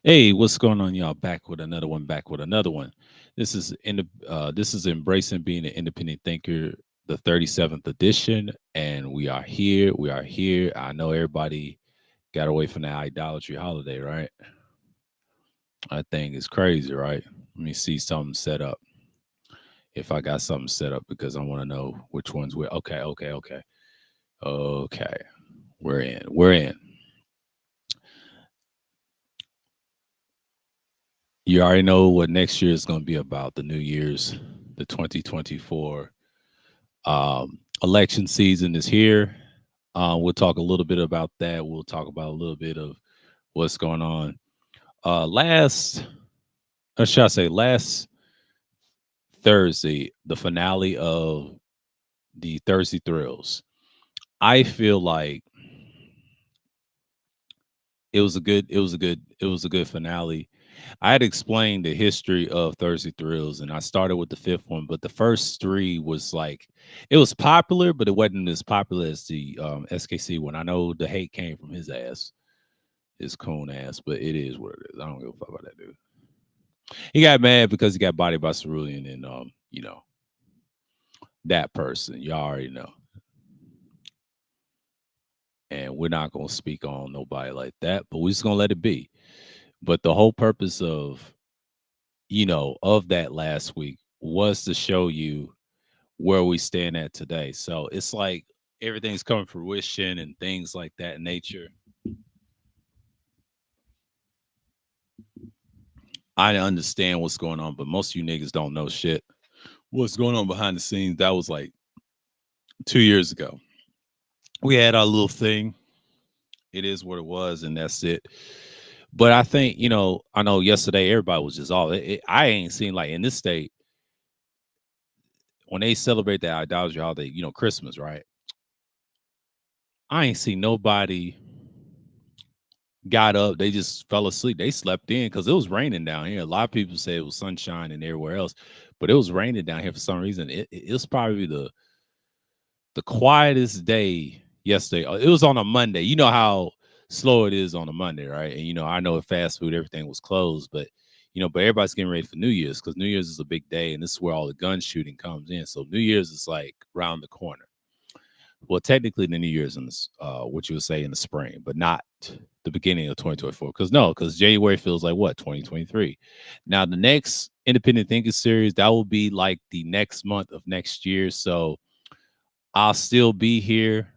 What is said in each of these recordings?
Hey, what's going on, y'all? Back with another one. Back with another one. This is embracing being an independent thinker, the 37th edition, and we are here. We are here. I know everybody got away from that idolatry holiday, right? I think it's crazy, right? Let me see something set up. If I got something set up, because I want to know which ones we're okay. We're in. We're in. You already know what next year is going to be about. The New Year's, the 2024 election season is here. We'll talk a little bit about that. We'll talk about a little bit of what's going on. Or should I say, last Thursday, the finale of the Thursday Thrills. I feel like it was a good finale. I had explained the history of Thursday Thrills, and I started with the fifth one, but the first three was like it was popular, but it wasn't as popular as the SKC one. I know the hate came from his coon ass, but it is what it is. I don't give a fuck about that dude. He got mad because he got bodied by Cerulean and that person. You already know. And we're not gonna speak on nobody like that, but we're just gonna let it be. But the whole purpose of that last week was to show you where we stand at today. So it's like everything's coming to fruition and things like that nature. I understand what's going on, but most of you niggas don't know shit. What's going on behind the scenes? That was like 2 years ago. We had our little thing. It is what it was, and that's it. But I think, I know yesterday everybody was just all I ain't seen like in this state when they celebrate that idolatry holiday, Christmas, right? I ain't seen nobody got up. They just fell asleep. They slept in because it was raining down here. A lot of people say it was sunshine and everywhere else, but it was raining down here for some reason. It was probably the quietest day yesterday. It was on a Monday. You know how slow it is on a Monday, right? And I know at fast food everything was closed, but but everybody's getting ready for New Year's because New Year's is a big day, and this is where all the gun shooting comes in. So New Year's is like round the corner. Well, technically, the New Year's in this, what you would say in the spring, but not the beginning of 2024. Because January feels like what 2023. Now, the next Independent Thinking series that will be like the next month of next year. So I'll still be here.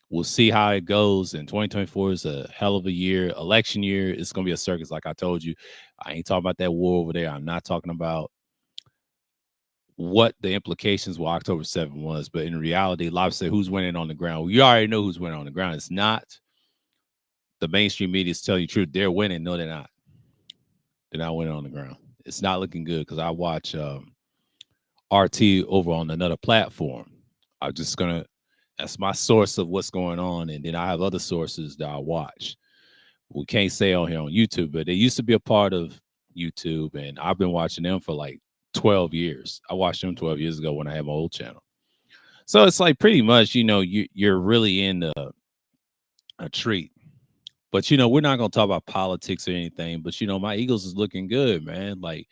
We'll see how it goes. And 2024 is a hell of a year, election year. It's gonna be a circus, like I told you. I ain't talking about that war over there. I'm not talking about what the implications with October 7th was, but in reality, a lot of say who's winning on the ground. We already know who's winning on the ground. It's not the mainstream media is telling you the truth. They're winning. No, they're not. They're not winning on the ground. It's not looking good because I watch RT over on another platform. I'm just gonna that's my source of what's going on, and then I have other sources that I watch. We can't say on here on YouTube, but they used to be a part of YouTube, and I've been watching them for like 12 years. I watched them 12 years ago when I had my old channel. So it's like pretty much, you're really in a treat. But we're not gonna talk about politics or anything. But my Eagles is looking good, man. Like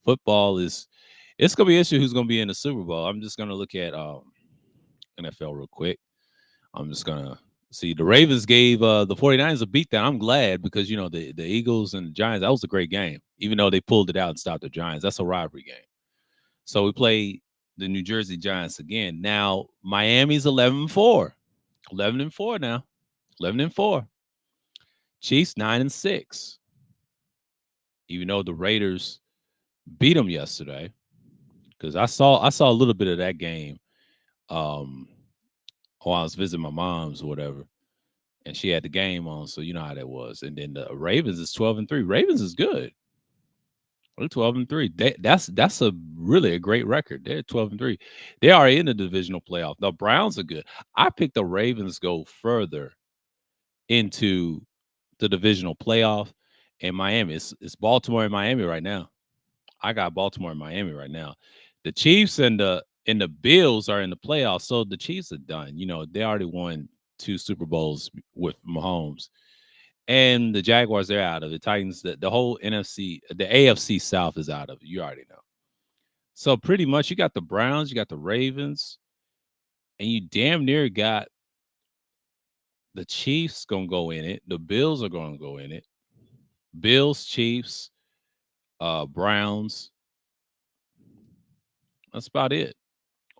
football is, it's gonna be an issue who's gonna be in the Super Bowl. I'm just gonna look at NFL real quick. I'm just gonna see the Ravens gave the 49ers a beatdown. I'm glad because the Eagles and the Giants, that was a great game. Even though they pulled it out and stopped the Giants. That's a rivalry game. So we play the New Jersey Giants again. Now Miami's 11-4. 11-4 now. 11-4. Chiefs 9-6. Even though the Raiders beat them yesterday, because I saw a little bit of that game um while I was visiting my mom's or whatever, and she had the game on, so you know how that was. And then the Ravens is 12-3. Ravens is good. They're 12-3. That's a really a great record. They're 12-3. They are in the divisional playoff. The Browns are good. I picked the Ravens go further into the divisional playoff, and Miami. It's Baltimore and Miami right now. I got Baltimore and Miami right now. The Chiefs and the Bills are in the playoffs, so the Chiefs are done. They already won two Super Bowls with Mahomes, And the Jaguars, they're out of it. Titans, the whole NFC, the AFC South is out of it. You already know. So pretty much you got the Browns, you got the Ravens, and you damn near got the Chiefs gonna go in it. The Bills are gonna go in it. Bills, Chiefs, Browns. That's about it.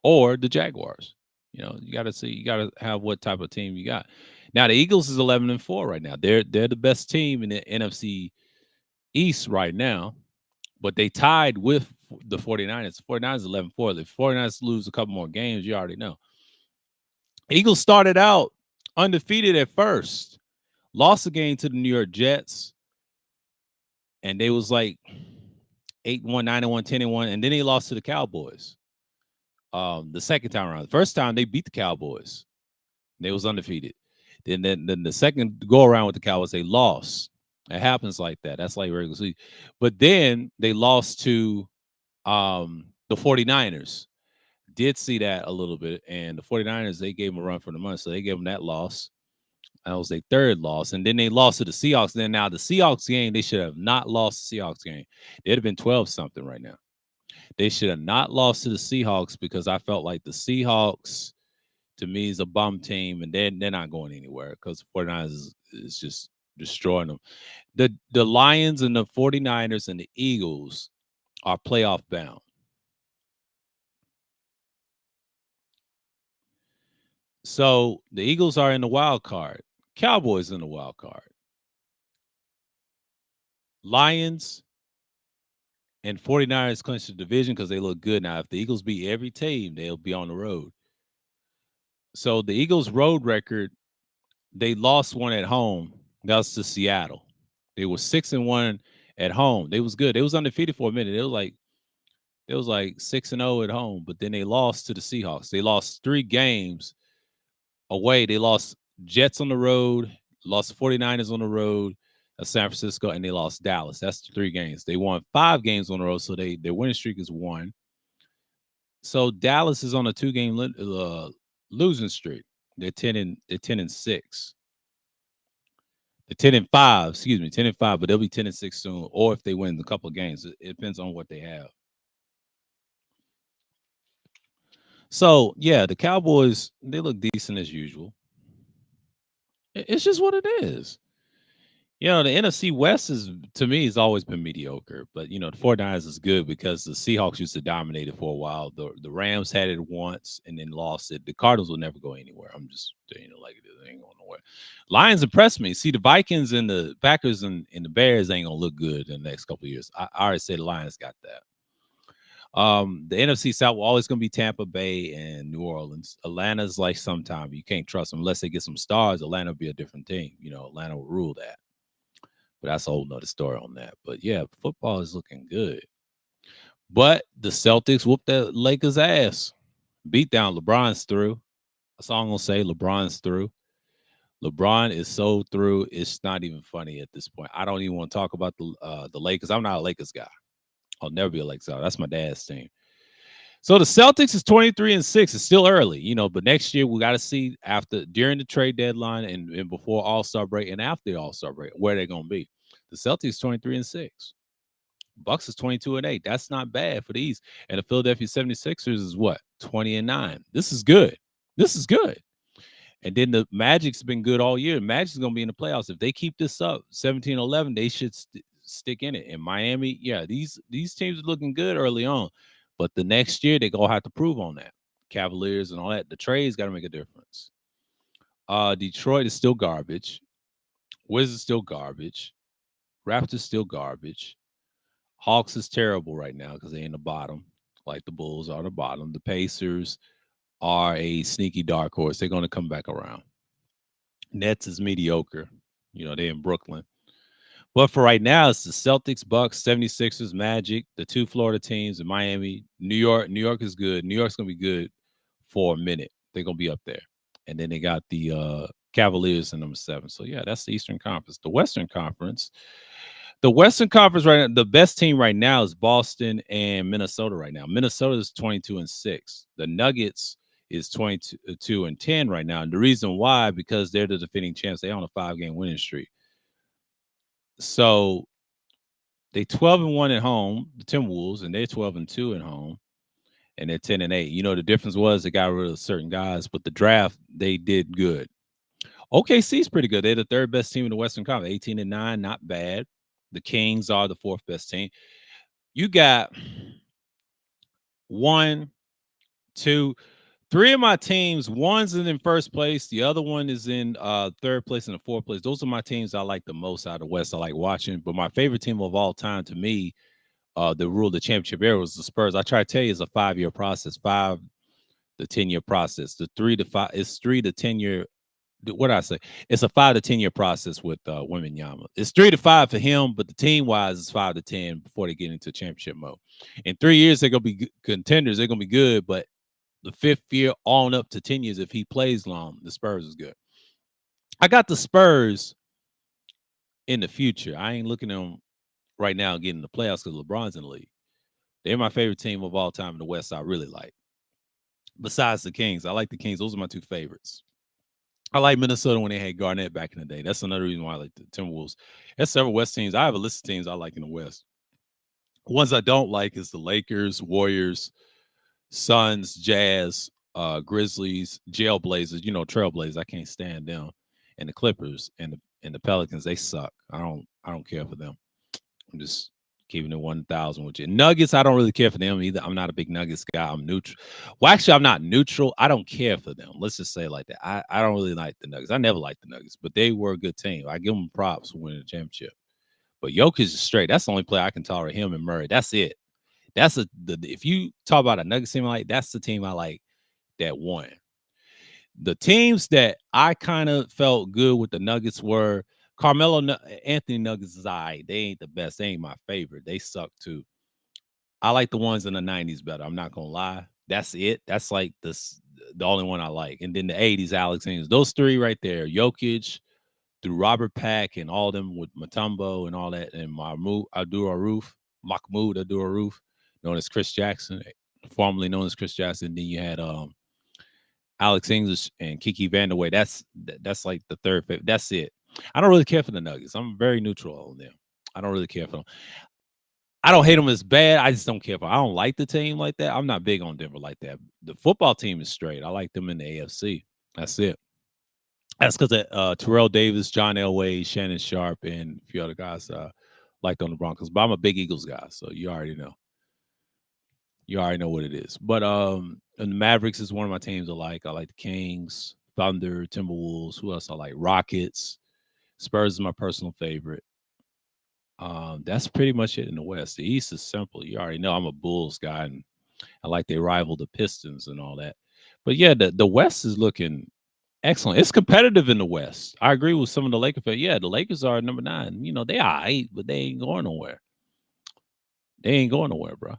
Or the Jaguars. You got to see. You got to have what type of team you got. Now the Eagles is 11-4 right now. They're the best team in the NFC East right now, but they tied with the 49ers. The 49ers 11-4. If 49ers lose a couple more games, you already know. Eagles started out undefeated at first, lost a game to the New York Jets, and they was like 8-1, 9-1, 10-1, and then they lost to the Cowboys. The second time around. The first time they beat the Cowboys. They was undefeated. Then the second go around with the Cowboys, they lost. It happens like that. That's like regular season. But then they lost to the 49ers. Did see that a little bit. And the 49ers, they gave them a run for the money. So they gave them that loss. That was their third loss. And then they lost to the Seahawks. Then now the Seahawks game, they should have not lost the Seahawks game. They'd have been 12-something right now. They should have not lost to the Seahawks because I felt like the Seahawks, to me, is a bum team, and they're not going anywhere because the 49ers is just destroying them. The Lions and the 49ers and the Eagles are playoff bound. So the Eagles are in the wild card. Cowboys in the wild card. Lions and 49ers clinch the division because they look good. Now, if the Eagles beat every team, they'll be on the road. So the Eagles' road record, they lost one at home. That was to Seattle. They were 6-1 at home. They was good. They was undefeated for a minute. It was like 6-0 at home, but then they lost to the Seahawks. They lost 3 games away. They lost Jets on the road, lost 49ers on the road, San Francisco, and they lost Dallas. That's the 3 games. They won 5 games on the road, so their winning streak is 1. So Dallas is on a 2-game losing streak. They're 10-6. They're 10-5, excuse me, 10-5, but they'll be 10-6 soon. Or if they win a couple of games, it depends on what they have. So yeah, the Cowboys, they look decent as usual. It's just what it is. The NFC West is, to me, has always been mediocre. But the 49ers is good because the Seahawks used to dominate it for a while. The Rams had it once and then lost it. The Cardinals will never go anywhere. I'm just like it is. They ain't going nowhere. Lions impressed me. See, the Vikings and the Packers and the Bears ain't gonna look good in the next couple of years. I already said the Lions got that. The NFC South will always gonna be Tampa Bay and New Orleans. Atlanta's like sometime you can't trust them unless they get some stars. Atlanta will be a different team. Atlanta will rule that. But that's a whole nother story on that. But yeah, football is looking good. But the Celtics whooped the Lakers' ass. Beat down. LeBron's through. That's all I'm gonna say. LeBron's through. LeBron is so through. It's not even funny at this point. I don't even want to talk about the Lakers. I'm not a Lakers guy. I'll never be a Lakers guy. That's my dad's team. So the Celtics is 23-6. It's still early, but next year we got to see during the trade deadline and before All-Star break and after the All-Star break where they're gonna be. The Celtics 23-6. Bucks is 22-8. That's not bad for the East. And the Philadelphia 76ers is what? 20-9. This is good. This is good. And then the Magic's been good all year. Magic's going to be in the playoffs. If they keep this up, 17-11, they should stick in it. In Miami, yeah, these teams are looking good early on. But the next year, they're going to have to prove on that. Cavaliers and all that. The trades got to make a difference. Detroit is still garbage. Wizards still garbage. Raptors still garbage. Hawks is terrible right now because they're in the bottom, like the Bulls are the bottom. The Pacers are a sneaky dark horse. They're going to come back around. Nets is mediocre. They're in Brooklyn. But for right now, it's the Celtics, Bucks, 76ers, Magic, the 2 Florida teams, and Miami. New York. New York is good. New York's going to be good for a minute. They're going to be up there. And then they got the Cavaliers in number 7. So, yeah, that's the Eastern Conference. The Western Conference. The Western Conference right now, the best team right now is Boston and Minnesota right now. Minnesota is 22-6. The Nuggets is 22-10 right now. And the reason why, because they're the defending champs. They're on a 5-game winning streak. So they 12-1 at home, the Timberwolves, and they're 12-2 at home, and they're 10-8. You know, the difference was they got rid of certain guys, but the draft they did good. OKC's pretty good. They're the third best team in the Western Conference, 18-9, not bad. The Kings are the fourth best team. You got one, two, three of my teams. One's in first place. The other one is in third place and the fourth place. Those are my teams I like the most out of the West. I like watching. But my favorite team of all time to me, the rule the championship era was the Spurs. I try to tell you it's a 5-year process, 5 to 10 year process. The 3 to 5 it's 3 to 10 year. What did I say? It's a 5 to 10 year process with Yama. It's 3 to 5 for him, but the team wise is 5 to 10 before they get into championship mode. In 3 years, they're gonna be contenders. They're gonna be good, but the fifth year on up to 10 years, if he plays long, the Spurs is good. I got the Spurs in the future. I ain't looking at them right now getting the playoffs because LeBron's in the league. They're my favorite team of all time in the West. I really like. Besides the Kings, I like the Kings. Those are my two favorites. I like Minnesota when they had Garnett back in the day. That's another reason why I like the Timberwolves. There's several West teams. I have a list of teams I like in the West. Ones I don't like is the Lakers, Warriors, Suns, Jazz, Grizzlies, Jailblazers. You know, Trailblazers. I can't stand them, and the Clippers and the Pelicans. They suck. I don't care for them. I'm just keeping it 1,000 with you. Nuggets. I don't really care for them either. I'm not a big Nuggets guy. I'm neutral. Well, actually, I'm not neutral. I don't care for them. Let's just say it like that. I don't really like the Nuggets. I never liked the Nuggets, but they were a good team. I give them props for winning the championship. But Jokic is straight. That's the only player I can tolerate. Him and Murray. That's it. If you talk about a Nuggets team I like, that's the team I like that won. The teams that I kind of felt good with the Nuggets were Anthony Nuggets is all right. They ain't the best. They ain't my favorite. They suck too. I like the ones in the 90s better. I'm not gonna lie. That's it. That's like the only one I like. And then the 80s, Alex Haynes. Those three right there, Jokic, through Robert Pack and all them with Mutombo and all that, and Mahmoud Abdul-Rauf, known as Chris Jackson, formerly known as Chris Jackson. Then you had Alex English and Kiki Vandeweghe. That's like the third favorite. That's it. I don't really care for the Nuggets. I'm very neutral on them. I don't really care for them. I don't hate them as bad. I just don't care for. I don't like the team like that. I'm not big on Denver like that. The football team is straight. I like them in the AFC. That's it. That's because Terrell Davis, John Elway, Shannon Sharp, and a few other guys liked on the Broncos. But I'm a big Eagles guy, so you already know. You already know what it is. But and the Mavericks is one of my teams I like. I like the Kings, Thunder, Timberwolves. Who else I like? Rockets. Spurs is my personal favorite. That's pretty much it in the West. The East is simple. You already know I'm a Bulls guy, and I like they rival the Pistons and all that. But yeah, the West is looking excellent. It's competitive in the West. I agree with some of the Lakers fans. Yeah, the Lakers are number 9. You know, they are 8, but they ain't going nowhere. They ain't going nowhere, bro.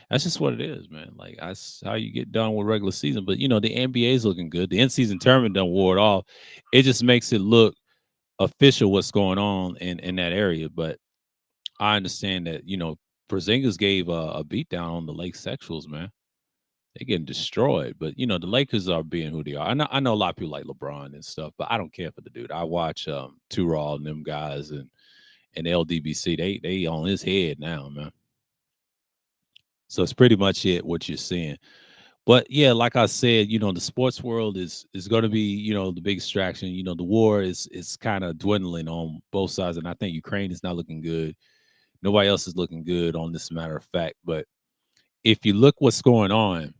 That's just what it is, man. Like that's how you get done with regular season. But you know, the NBA is looking good. The in-season tournament done wore it off. It just makes it look official what's going on in that area. But I understand that, you know, Porzingis gave a beat down on the Lake Sexuals, man. They're getting destroyed. But you know, the Lakers are being who they are. I know a lot of people like LeBron and stuff, but I don't care for the dude. I watch Two Raw and them guys and LDBC. They on his head now, man. So it's pretty much it what you're seeing. But yeah, like I said, you know, the sports world is going to be, you know, the big distraction. You know, the war is kind of dwindling on both sides, and I think Ukraine is not looking good. Nobody else is looking good on this matter of fact. But if you look what's going on,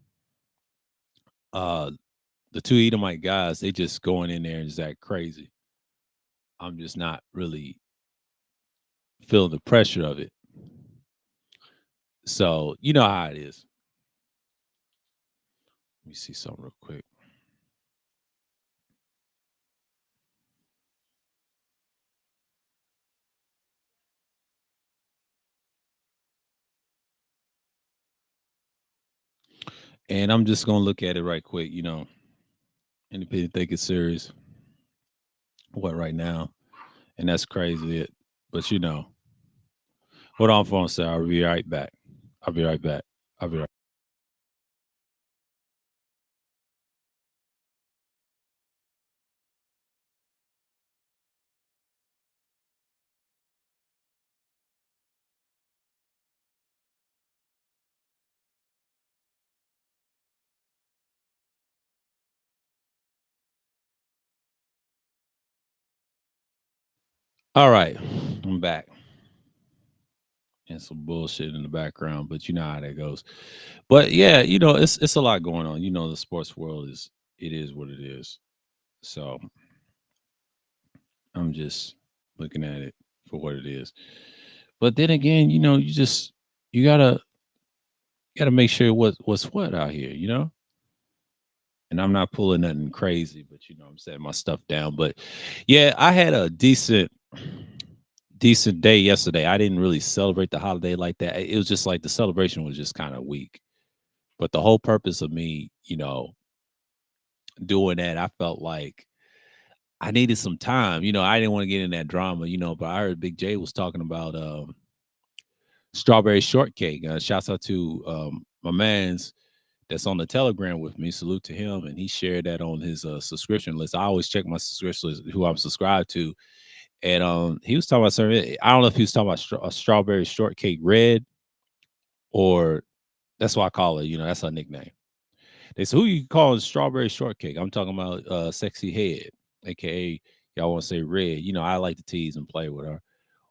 uh, the two Edomite guys, they just going in there and just act crazy. I'm just not really feeling the pressure of it. So you know how it is. Let me see something real quick. And I'm just gonna look at it right quick. You know, independent think it's serious. What right now? And that's crazy. But you know, hold on for a second. I'll be right back. I'll be right back. I'll be right. All right, I'm back. And some bullshit in the background, but you know how that goes. But yeah, it's a lot going on. The sports world is what it is. So I'm just looking at it for what it is. But then again, you gotta make sure what's what out here. And I'm not pulling nothing crazy, but I'm setting my stuff down. But yeah, I had a decent day yesterday. I didn't really celebrate the holiday like that. It was just like the celebration was just kind of weak. But the whole purpose of me, doing that, I felt like I needed some time. I didn't want to get in that drama, but I heard Big J was talking about strawberry shortcake. Shouts out to my man's that's on the Telegram with me. Salute to him. And he shared that on his subscription list. I always check my subscription list, who I'm subscribed to. And he was talking about something. I don't know if he was talking about a strawberry shortcake red, or that's what I call it. That's her nickname. They said, who you calling strawberry shortcake? I'm talking about Sexy Head, aka y'all want to say red. I like to tease and play with her.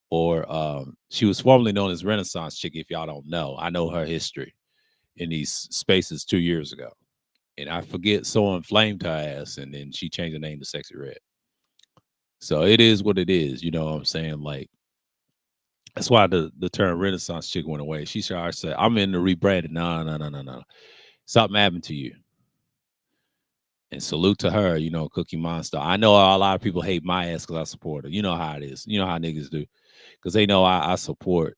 Or she was formerly known as Renaissance Chick. If y'all don't know, I know her history in these spaces 2 years ago, and I forget someone flamed her ass, and then she changed the name to Sexy Red. So it is what it is. You know what I'm saying? Like, that's why the term Renaissance Chick went away. She started saying, "I'm in the rebranding." No, no, no, no, no. Something happened to you. And salute to her, Cookie Monster. I know a lot of people hate my ass because I support her. You know how it is. You know how niggas do. Because they know I support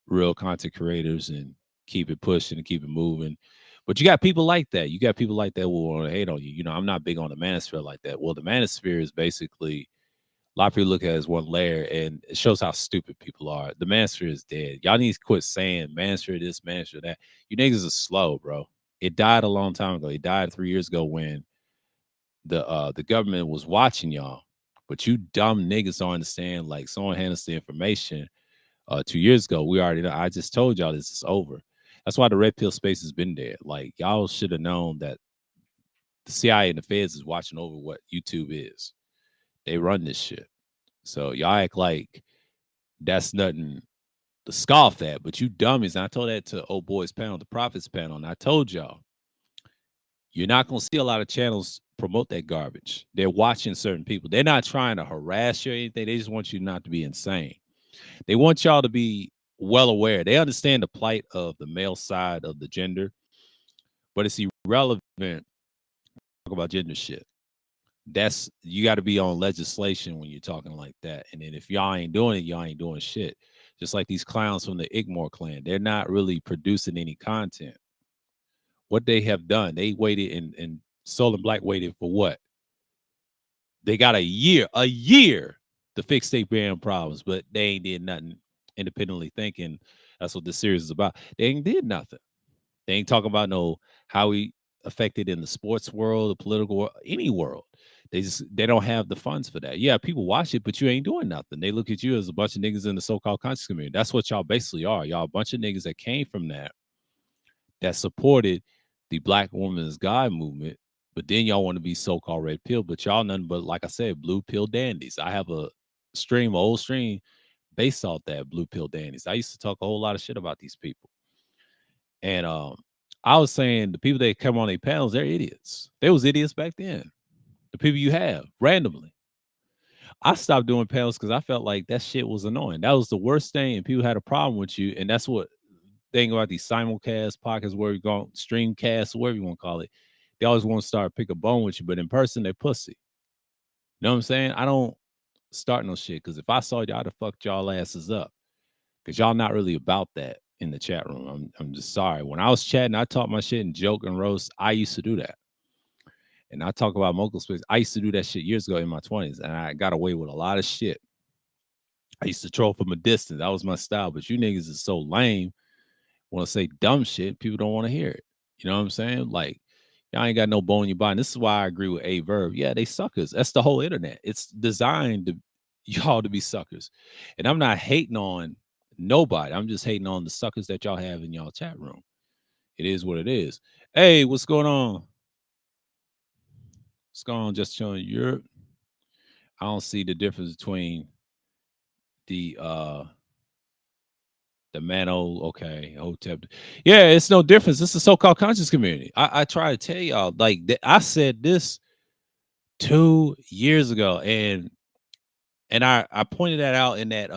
real content creators and keep it pushing and keep it moving. But you got people like that. You got people like that who want to hate on you. I'm not big on the manosphere like that. Well, the manosphere is basically, a lot of people look at it as one layer, and it shows how stupid people are. The manosphere is dead. Y'all need to quit saying manosphere this, manosphere that. You niggas are slow, bro. It died a long time ago. It died 3 years ago when the government was watching y'all. But you dumb niggas don't understand. Like, someone handles the information 2 years ago. We already know. I just told y'all this is over. That's why the red pill space has been there. Like, y'all should have known that the CIA and the feds is watching over what YouTube is. They run this shit. So y'all act like that's nothing to scoff at, but you dummies. And I told that to old boys panel, the prophets panel, and I told y'all, you're not gonna see a lot of channels promote that garbage. They're watching certain people. They're not trying to harass you or anything. They just want you not to be insane. They want y'all to be well aware. They understand the plight of the male side of the gender, but it's irrelevant to talk about gender shit. That's, you got to be on legislation when you're talking like that. And then if y'all ain't doing it, y'all ain't doing shit. Just like these clowns from the Igmore clan, they're not really producing any content. What they have done, they waited, and Soul and Black waited for what? They got a year to fix their brand problems, but they ain't did nothing independently thinking. That's what this series is about. They ain't did nothing. They ain't talking about no how we affected in the sports world, the political world, any world. They don't have the funds for that. Yeah, people watch it, but you ain't doing nothing. They look at you as a bunch of niggas in the so-called conscious community. That's what y'all basically are. Y'all a bunch of niggas that came from that supported the Black Woman's God movement, but then y'all want to be so-called red pill, but y'all nothing but, like I said, blue pill dandies. I have a old stream based off that, blue pill dandies. I used to talk a whole lot of shit about these people. And I was saying the people that come on their panels, they're idiots. They was idiots back then. The people you have randomly. I stopped doing panels because I felt like that shit was annoying. That was the worst thing, and people had a problem with you. And that's what thing about these simulcast podcasts, where you go streamcast, whatever you want to call it. They always want to start pick a bone with you, but in person they're pussy. You know what I'm saying? I don't start no shit, because if I saw y'all, I'd have fucked y'all asses up. Because y'all not really about that in the chat room. I'm just sorry. When I was chatting, I talk my shit and joke and roast. I used to do that. And I talk about local space. I used to do that shit years ago in my 20s, and I got away with a lot of shit. I used to troll from a distance. That was my style. But you niggas is so lame, want to say dumb shit, people don't want to hear it. You know what I'm saying? Like, y'all ain't got no bone in your body. This is why I agree with A Verb. Yeah, they suckers. That's the whole internet. It's designed to y'all to be suckers. And I'm not hating on nobody. I'm just hating on the suckers that y'all have in y'all chat room. It is what it is. Hey, what's going on? What's going on? Just showing Europe. I don't see the difference between the uh the Mano, okay, Hotep. Yeah, it's no difference. It's a so-called conscious community. I try to tell y'all, like I said this 2 years ago, and I pointed that out in that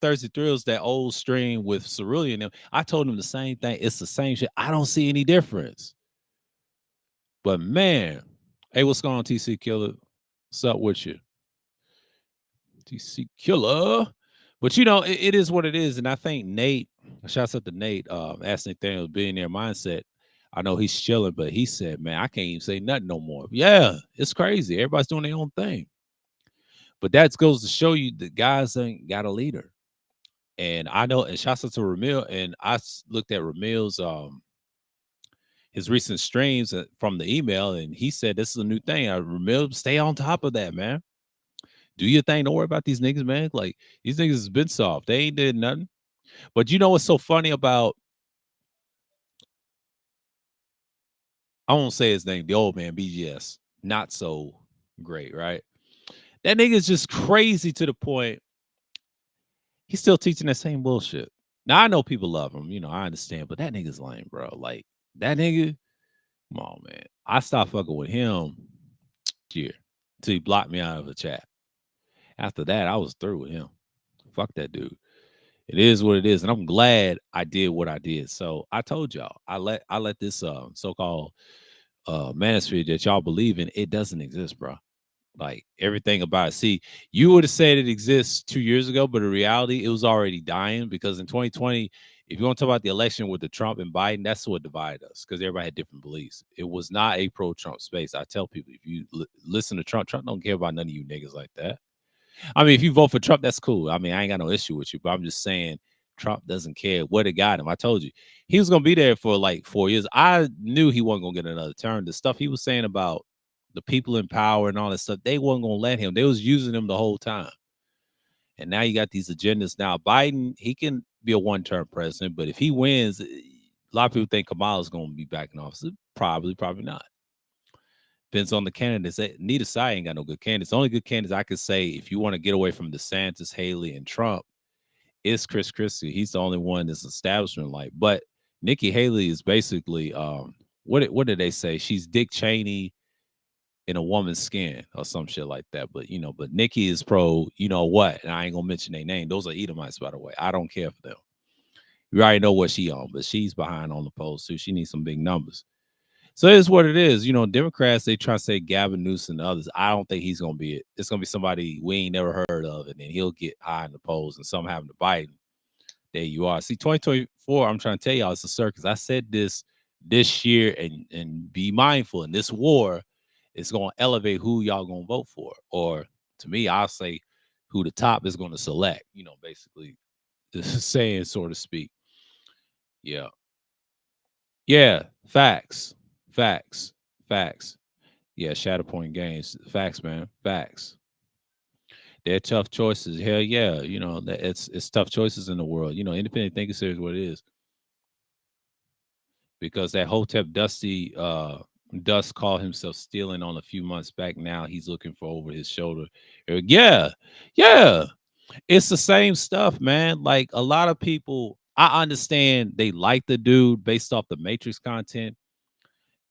Thursday Thrills, that old stream with Cerulean. And them. I told him the same thing. It's the same shit. I don't see any difference. But man, hey, what's going on, TC Killer? What's up with you, TC Killer? But it is what it is, and I think Nate. Shouts out to Nate. Ask Nathaniel Billionaire Mindset. I know he's chilling, but he said, "Man, I can't even say nothing no more." Yeah, it's crazy. Everybody's doing their own thing, but that goes to show you that guys ain't got a leader. And I know, and shouts out to Ramil, and looked at Ramil's his recent streams from the email, and he said this is a new thing. Ramil, stay on top of that, man. Do your thing. Don't worry about these niggas, man. Like these niggas has been soft. They ain't did nothing. But you know what's so funny about, I won't say his name, the old man, BGS. Not so great, right? That nigga's just crazy to the point he's still teaching that same bullshit. Now I know people love him, I understand, but that nigga's lame, bro. Like that nigga, come on, man. I stopped fucking with him year until he blocked me out of the chat. After that, I was through with him. Fuck that dude. It is what it is, and I'm glad I did what I did. So I told y'all, I let this so-called manosphere that y'all believe in, it doesn't exist, bro. Like everything about it. See, you would have said it exists 2 years ago, but in reality, it was already dying because in 2020, if you want to talk about the election with the Trump and Biden, that's what divided us because everybody had different beliefs. It was not a pro-Trump space. I tell people, if you listen to Trump don't care about none of you niggas like that. I mean, if you vote for Trump, that's cool. I mean, I ain't got no issue with you, but I'm just saying Trump doesn't care what it got him. I told you he was gonna be there for like 4 years. I knew he wasn't gonna get another term. The stuff he was saying about the people in power and all that stuff, they wasn't gonna let him. They was using him the whole time. And now you got these agendas. Now Biden, he can be a one-term president, but if he wins, a lot of people think Kamala's gonna be back in office. Probably not. Depends on the candidates. Neither side ain't got no good candidates. The only good candidates I could say, if you want to get away from DeSantis, Haley, and Trump, is Chris Christie. He's the only one that's establishment like. But Nikki Haley is basically what did they say? She's Dick Cheney in a woman's skin or some shit like that. But but Nikki is pro, what? And I ain't gonna mention their name. Those are Edomites, by the way. I don't care for them. You already know what she on, but she's behind on the polls too. She needs some big numbers. So it's what it is. Democrats, they try to say Gavin Newsom and others. I don't think he's going to be it. It's going to be somebody we ain't never heard of, and then he'll get high in the polls and some having to Biden. There you are. See, 2024, I'm trying to tell y'all, it's a circus. I said this year, and be mindful. In this war, it's going to elevate who y'all going to vote for. Or to me, I'll say who the top is going to select, basically saying, so to speak. Yeah. Yeah. Facts. Yeah, Shatterpoint Games. Facts, man. Facts. They're tough choices. Hell yeah. It's tough choices in the world. Independent thinking series what it is. Because that Hotep Dust called himself stealing on a few months back. Now he's looking for over his shoulder. Yeah. It's the same stuff, man. Like a lot of people, I understand they like the dude based off the Matrix content.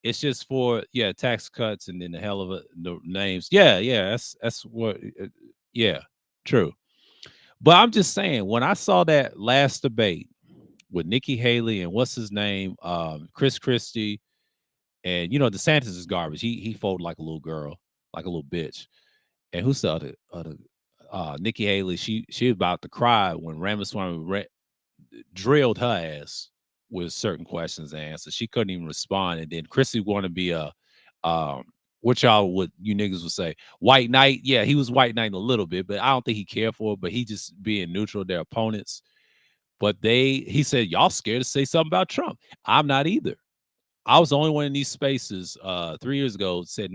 It's just for tax cuts and then the hell of the names. Yeah, that's what. Yeah, true. But I'm just saying, when I saw that last debate with Nikki Haley and what's his name, Chris Christie, and DeSantis is garbage. He folded like a little girl, like a little bitch. And who's the other Nikki Haley? She was about to cry when Ramaswamy drilled her ass with certain questions and answers. She couldn't even respond. And then Chrissy wanted to be a what you niggas would say, white knight. Yeah, he was white knight a little bit, but I don't think he cared for it. But he just being neutral to their opponents. But he said, y'all scared to say something about Trump. I'm not either. I was the only one in these spaces 3 years ago said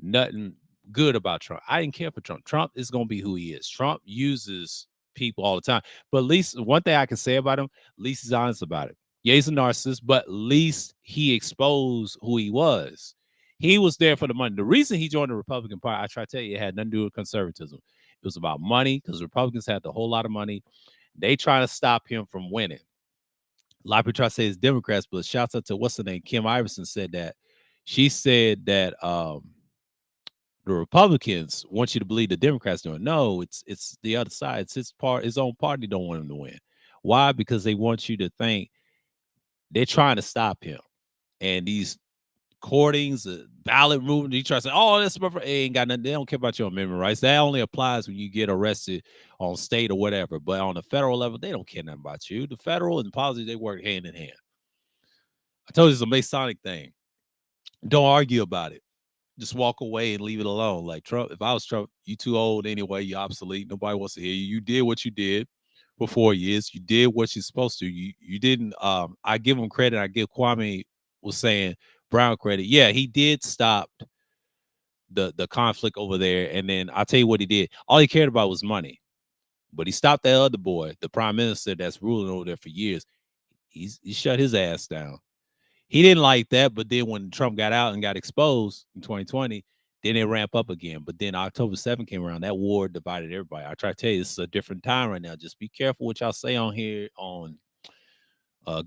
nothing good about Trump. I didn't care for Trump. Trump is going to be who he is. Trump uses people all the time. But at least one thing I can say about him, at least he's honest about it. Yeah, he's a narcissist, but at least he exposed who he was. He was there for the money. The reason he joined the Republican Party, I try to tell you, it had nothing to do with conservatism. It was about money because Republicans had a whole lot of money. They trying to stop him from winning. A lot of people try to say it's Democrats, but shouts out to what's her name? Kim Iverson said that. She said that the Republicans want you to believe the Democrats doing. No, it's the other side. It's his own party don't want him to win. Why? Because they want you to think they're trying to stop him. And these courtings, ballot movement, you try to say, oh, that's ain't got nothing. They don't care about your amendment rights. That only applies when you get arrested on state or whatever. But on the federal level, they don't care nothing about you. The federal and policy, they work hand in hand. I told you it's a Masonic thing. Don't argue about it. Just walk away and leave it alone. Like Trump, if I was Trump, you too old anyway, you're obsolete. Nobody wants to hear you. You did what you did for 4 years. You did what you're supposed to. You didn't I give him credit. I give Kwame was saying Brown credit. Yeah, he did stop the conflict over there. And then I'll tell you what he did. All he cared about was money. But he stopped that other boy, the prime minister that's ruling over there for years. He shut his ass down. He didn't like that, but then when Trump got out and got exposed in 2020, then it ramp up again. But then October 7th came around. That war divided everybody. I try to tell you, this is a different time right now. Just be careful what y'all say on here on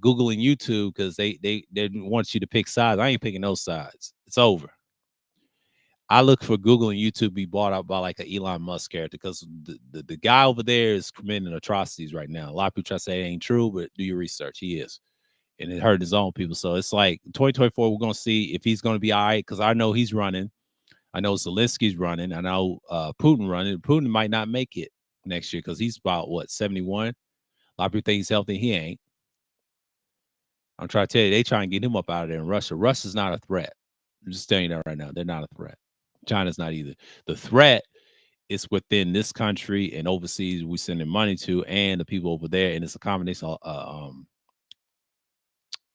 Google and YouTube because they want you to pick sides. I ain't picking those sides. It's over. I look for Google and YouTube be bought out by like an Elon Musk character because the guy over there is committing atrocities right now. A lot of people try to say it ain't true, but do your research. He is. And it hurt his own people. So it's like 2024, we're going to see if he's going to be all right because I know he's running. I know Zelensky's running. I know Putin running. Putin might not make it next year because he's about, 71? A lot of people think he's healthy. He ain't. I'm trying to tell you, they try and get him up out of there in Russia. Russia's not a threat. I'm just telling you that right now. They're not a threat. China's not either. The threat is within this country and overseas we sending money to and the people over there. And it's a combination of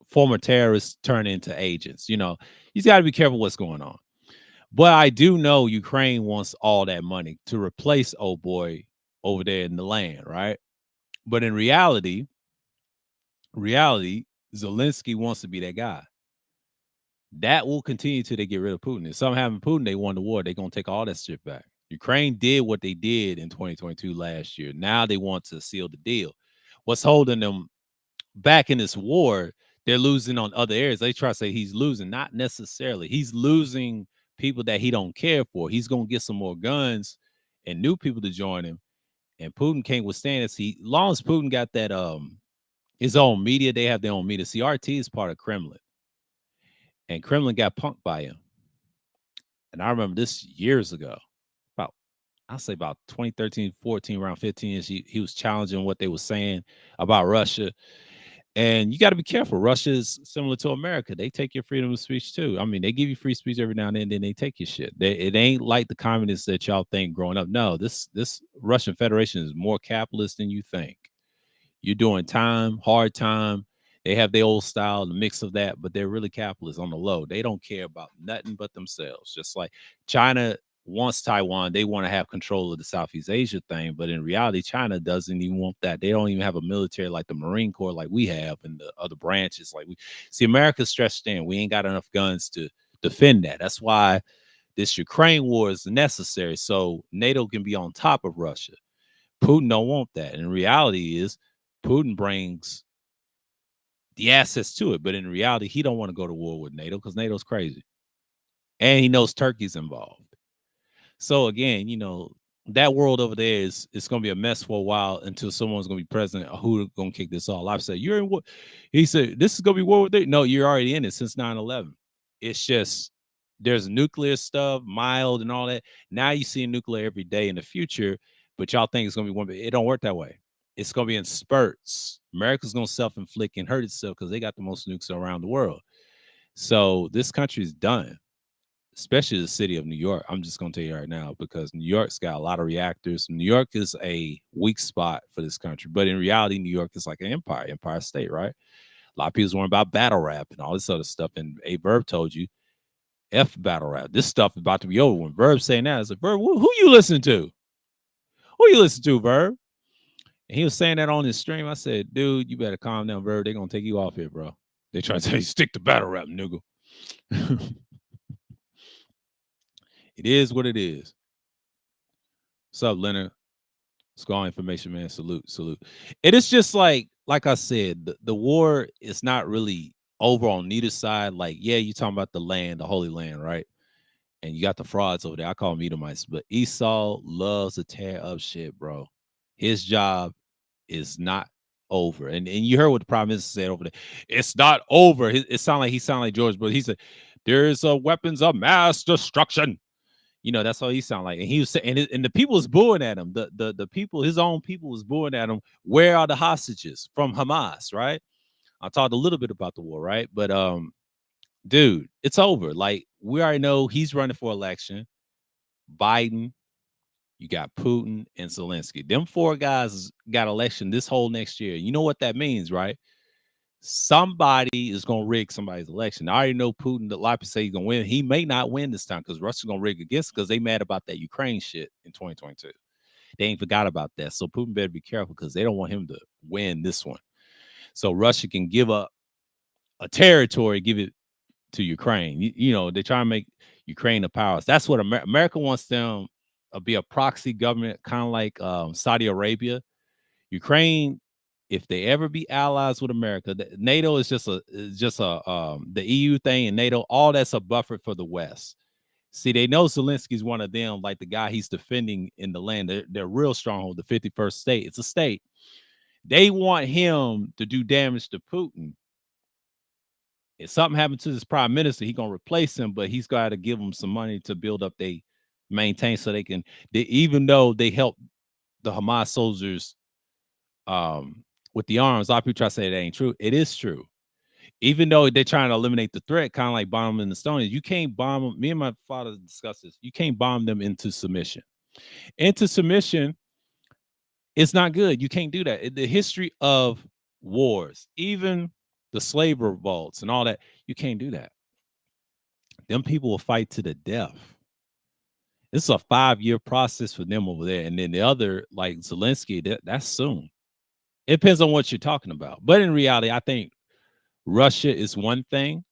former terrorists turn into agents. You got to be careful what's going on. But I do know Ukraine wants all that money to replace old boy over there in the land, right? But in reality, Zelensky wants to be that guy. That will continue till they get rid of Putin. If something happened to Putin, they won the war. They're going to take all that shit back. Ukraine did what they did in 2022 last year. Now they want to seal the deal. What's holding them back in this war? They're losing on other areas. They try to say he's losing. Not necessarily. He's losing people that he don't care for. He's going to get some more guns and new people to join him. And Putin can't withstand it. Long as Putin got that his own media, they have their own media. CRT is part of Kremlin. And Kremlin got punked by him. And I remember this years ago. I'll say about 2013, 14, around 15 he was challenging what they were saying about Russia. And you got to be careful. Russia is similar to America. They take your freedom of speech too. I mean, they give you free speech every now and then they take your shit. It ain't like the communists that y'all think growing up. No, this Russian Federation is more capitalist than you think. You're doing time, hard time. They have their old style, the mix of that, but they're really capitalist on the low. They don't care about nothing but themselves. Just like China wants Taiwan, they want to have control of the Southeast Asia thing, but in reality, China doesn't even want that. They don't even have a military like the Marine Corps like we have and the other branches. Like we see, America's stretched thin. We ain't got enough guns to defend that. That's why this Ukraine war is necessary, so NATO can be on top of Russia. Putin don't want that. And reality is Putin brings the assets to it, but in reality, he don't want to go to war with NATO because NATO's crazy. And he knows Turkey's involved. So again, that world over there is it's going to be a mess for a while until someone's going to be president. Who's going to kick this off? I've said, you're in what? He said, this is going to be war with it. No, you're already in it since 9/11. It's just there's nuclear stuff, mild and all that. Now you see nuclear every day in the future, but y'all think it's going to be one. It don't work that way. It's going to be in spurts. America's going to self-inflict and hurt itself because they got the most nukes around the world. So this country is done. Especially the city of New York. I'm just going to tell you right now because New York's got a lot of reactors. New York is a weak spot for this country, but in reality, New York is like an empire state, right? A lot of people's worrying about battle rap and all this other stuff. And A Verb told you, F battle rap. This stuff is about to be over. When Verb's saying that, I said, Verb, who you listen to? Who you listen to, Verb? And he was saying that on his stream. I said, dude, you better calm down, Verb. They're going to take you off here, bro. They try to tell you, stick to battle rap, nigga. It is what it is. What's up, Leonard? What's going on, information, man? Salute, salute. It is just like I said, the war is not really over on neither side. Like, yeah, you talking about the land, the Holy Land, right? And you got the frauds over there. I call them Edomites, but Esau loves to tear up shit, bro. His job is not over. And you heard what the prime minister said over there. It's not over. It sounded like he sounded like George, but he said there's weapons of mass destruction. You know, that's all he sounded like. And he was saying, and the people was booing at him. The people, his own people was booing at him. Where are the hostages from Hamas? Right. I talked a little bit about the war, right? But dude, it's over. Like, we already know he's running for election. Biden, you got Putin and Zelensky. Them four guys got election this whole next year. You know what that means, right? Somebody is gonna rig somebody's election. I already know Putin. A lot of people say he's gonna win. He may not win this time because Russia's gonna rig against because they mad about that Ukraine shit in 2022. They ain't forgot about that. So Putin better be careful because they don't want him to win this one. So Russia can give up a territory, give it to Ukraine. You know, they try to make Ukraine a power. That's what America wants them to be a proxy government, kind of like Saudi Arabia. Ukraine, if they ever be allies with America, NATO is just a the EU thing, and NATO, all that's a buffer for the West. See, they know Zelensky's one of them, like the guy he's defending in the land. They're real stronghold, the 51st state. It's a state. They want him to do damage to Putin. If something happened to this prime minister, he's gonna replace him, but he's got to give them some money to build up they maintain so they can even though they help the Hamas soldiers with the arms. A lot of people try to say that ain't true. It is true. Even though they're trying to eliminate the threat, kind of like bomb them in the stone, you can't bomb them. Me and my father discussed this. You can't bomb them into submission. Into submission, it's not good. You can't do that. The history of wars, even the slave revolts and all that, you can't do that. Them people will fight to the death. It's a 5-year process for them over there. And then the other, like Zelensky, that's soon. It depends on what you're talking about. But in reality, I think Russia is one thing.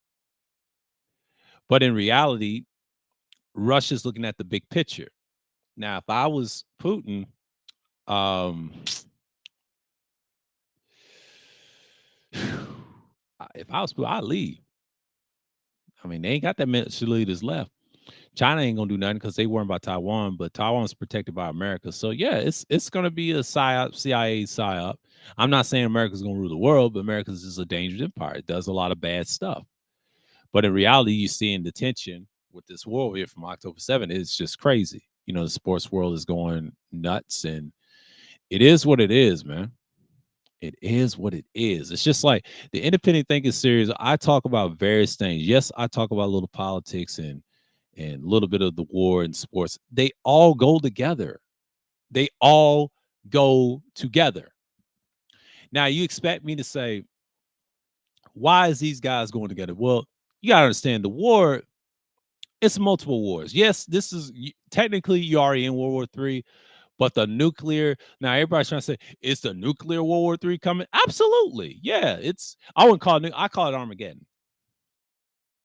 But in reality, Russia's looking at the big picture. Now, if I was Putin, um, if I was Putin, I'd leave. I mean, they ain't got that many leaders left. China ain't gonna do nothing because they worry about Taiwan, but Taiwan's protected by America. So yeah, it's gonna be a psyop, CIA psyop. I'm not saying America's gonna rule the world, but America's just a dangerous empire. It does a lot of bad stuff. But in reality, you see in the tension with this war here from October 7th, it's just crazy. You know, the sports world is going nuts, and it is what it is, man. It is what it is. It's just like the independent thinking series. I talk about various things. Yes, I talk about a little politics and a little bit of the war and sports. They all go together. They all go together. Now, you expect me to say, why is these guys going together? Well, you got to understand the war, it's multiple wars. Yes, this is technically you already in World War III, but the nuclear, now everybody's trying to say, is the nuclear World War III coming? Absolutely. Yeah, I wouldn't call it, I call it Armageddon.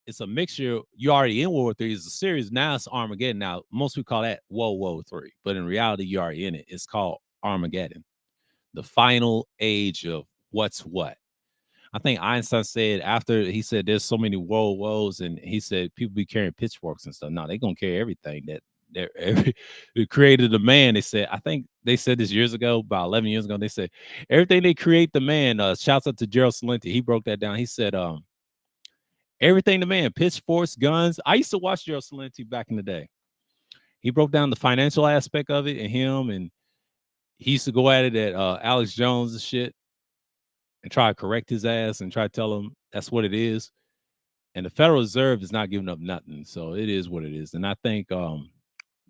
It's a mixture. You already in World War III. It's a series. Now it's Armageddon. Now, most people call that World War III, but in reality, you are in it. It's called Armageddon, the final age of what's what. I think Einstein said after he said there's so many world woes, and he said people be carrying pitchforks and stuff. No, they're gonna carry everything that who created the man. They said, I think they said this years ago, about 11 years ago. They said everything they create the man. Shouts out to Gerald Celente. He broke that down. He said, everything the man, pitchforks, guns. I used to watch Gerald Celente back in the day. He broke down the financial aspect of it and him, and he used to go at it at Alex Jones and shit and try to correct his ass and try to tell him that's what it is. And the Federal Reserve is not giving up nothing. So it is what it is. And I think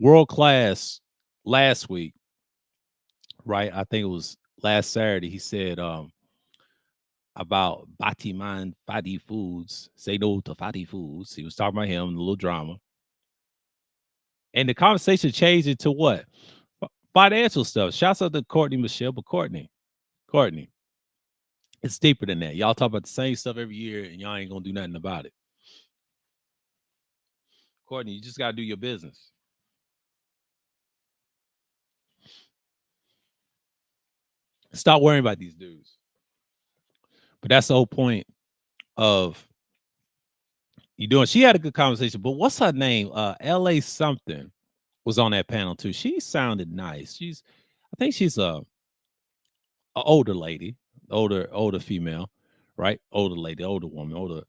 world class last week, right? I think it was last Saturday, he said about Batiman Fatty Foods, say no to fatty foods. He was talking about him, the little drama. And the conversation changed into what? Financial stuff. Shouts out to Courtney Michelle, but Courtney, it's deeper than that. Y'all talk about the same stuff every year, and y'all ain't gonna do nothing about it. Courtney, you just gotta do your business. Stop worrying about these dudes. But that's the whole point of you doing. She had a good conversation, but what's her name? LA something was on that panel too. She sounded nice. I think she's a older lady, older female, right? Older lady, older woman, older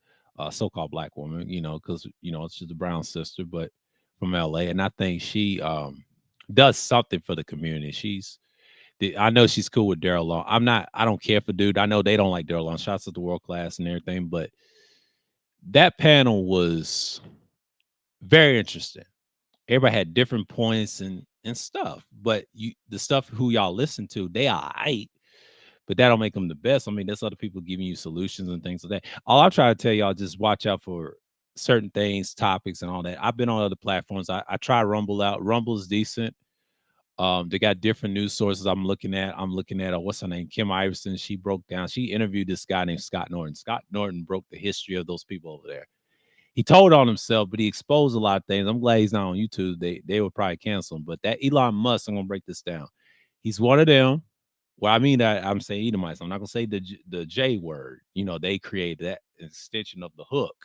so-called black woman, because she's a brown sister, but from LA. And I think she does something for the community. I know she's cool with Daryl Long. I don't care for dude. I know they don't like Daryl Long. Shots at the world class and everything, but that panel was very interesting. Everybody had different points and stuff, but the stuff who y'all listen to, they are right, but that don't make them the best. I mean, there's other people giving you solutions and things like that. All I try to tell y'all, just watch out for certain things, topics, and all that. I've been on other platforms. I try Rumble out. Rumble's decent. They got different news sources I'm looking at. What's her name? Kim Iverson. She interviewed this guy named Scott Norton. Scott Norton broke the history of those people over there. He told on himself, but he exposed a lot of things. I'm glad he's not on YouTube. They would probably cancel him. But that Elon Musk, I'm gonna break this down. He's one of them. Well, I mean, I'm saying Edomites. I'm not gonna say the J word. They created that extension of the hook,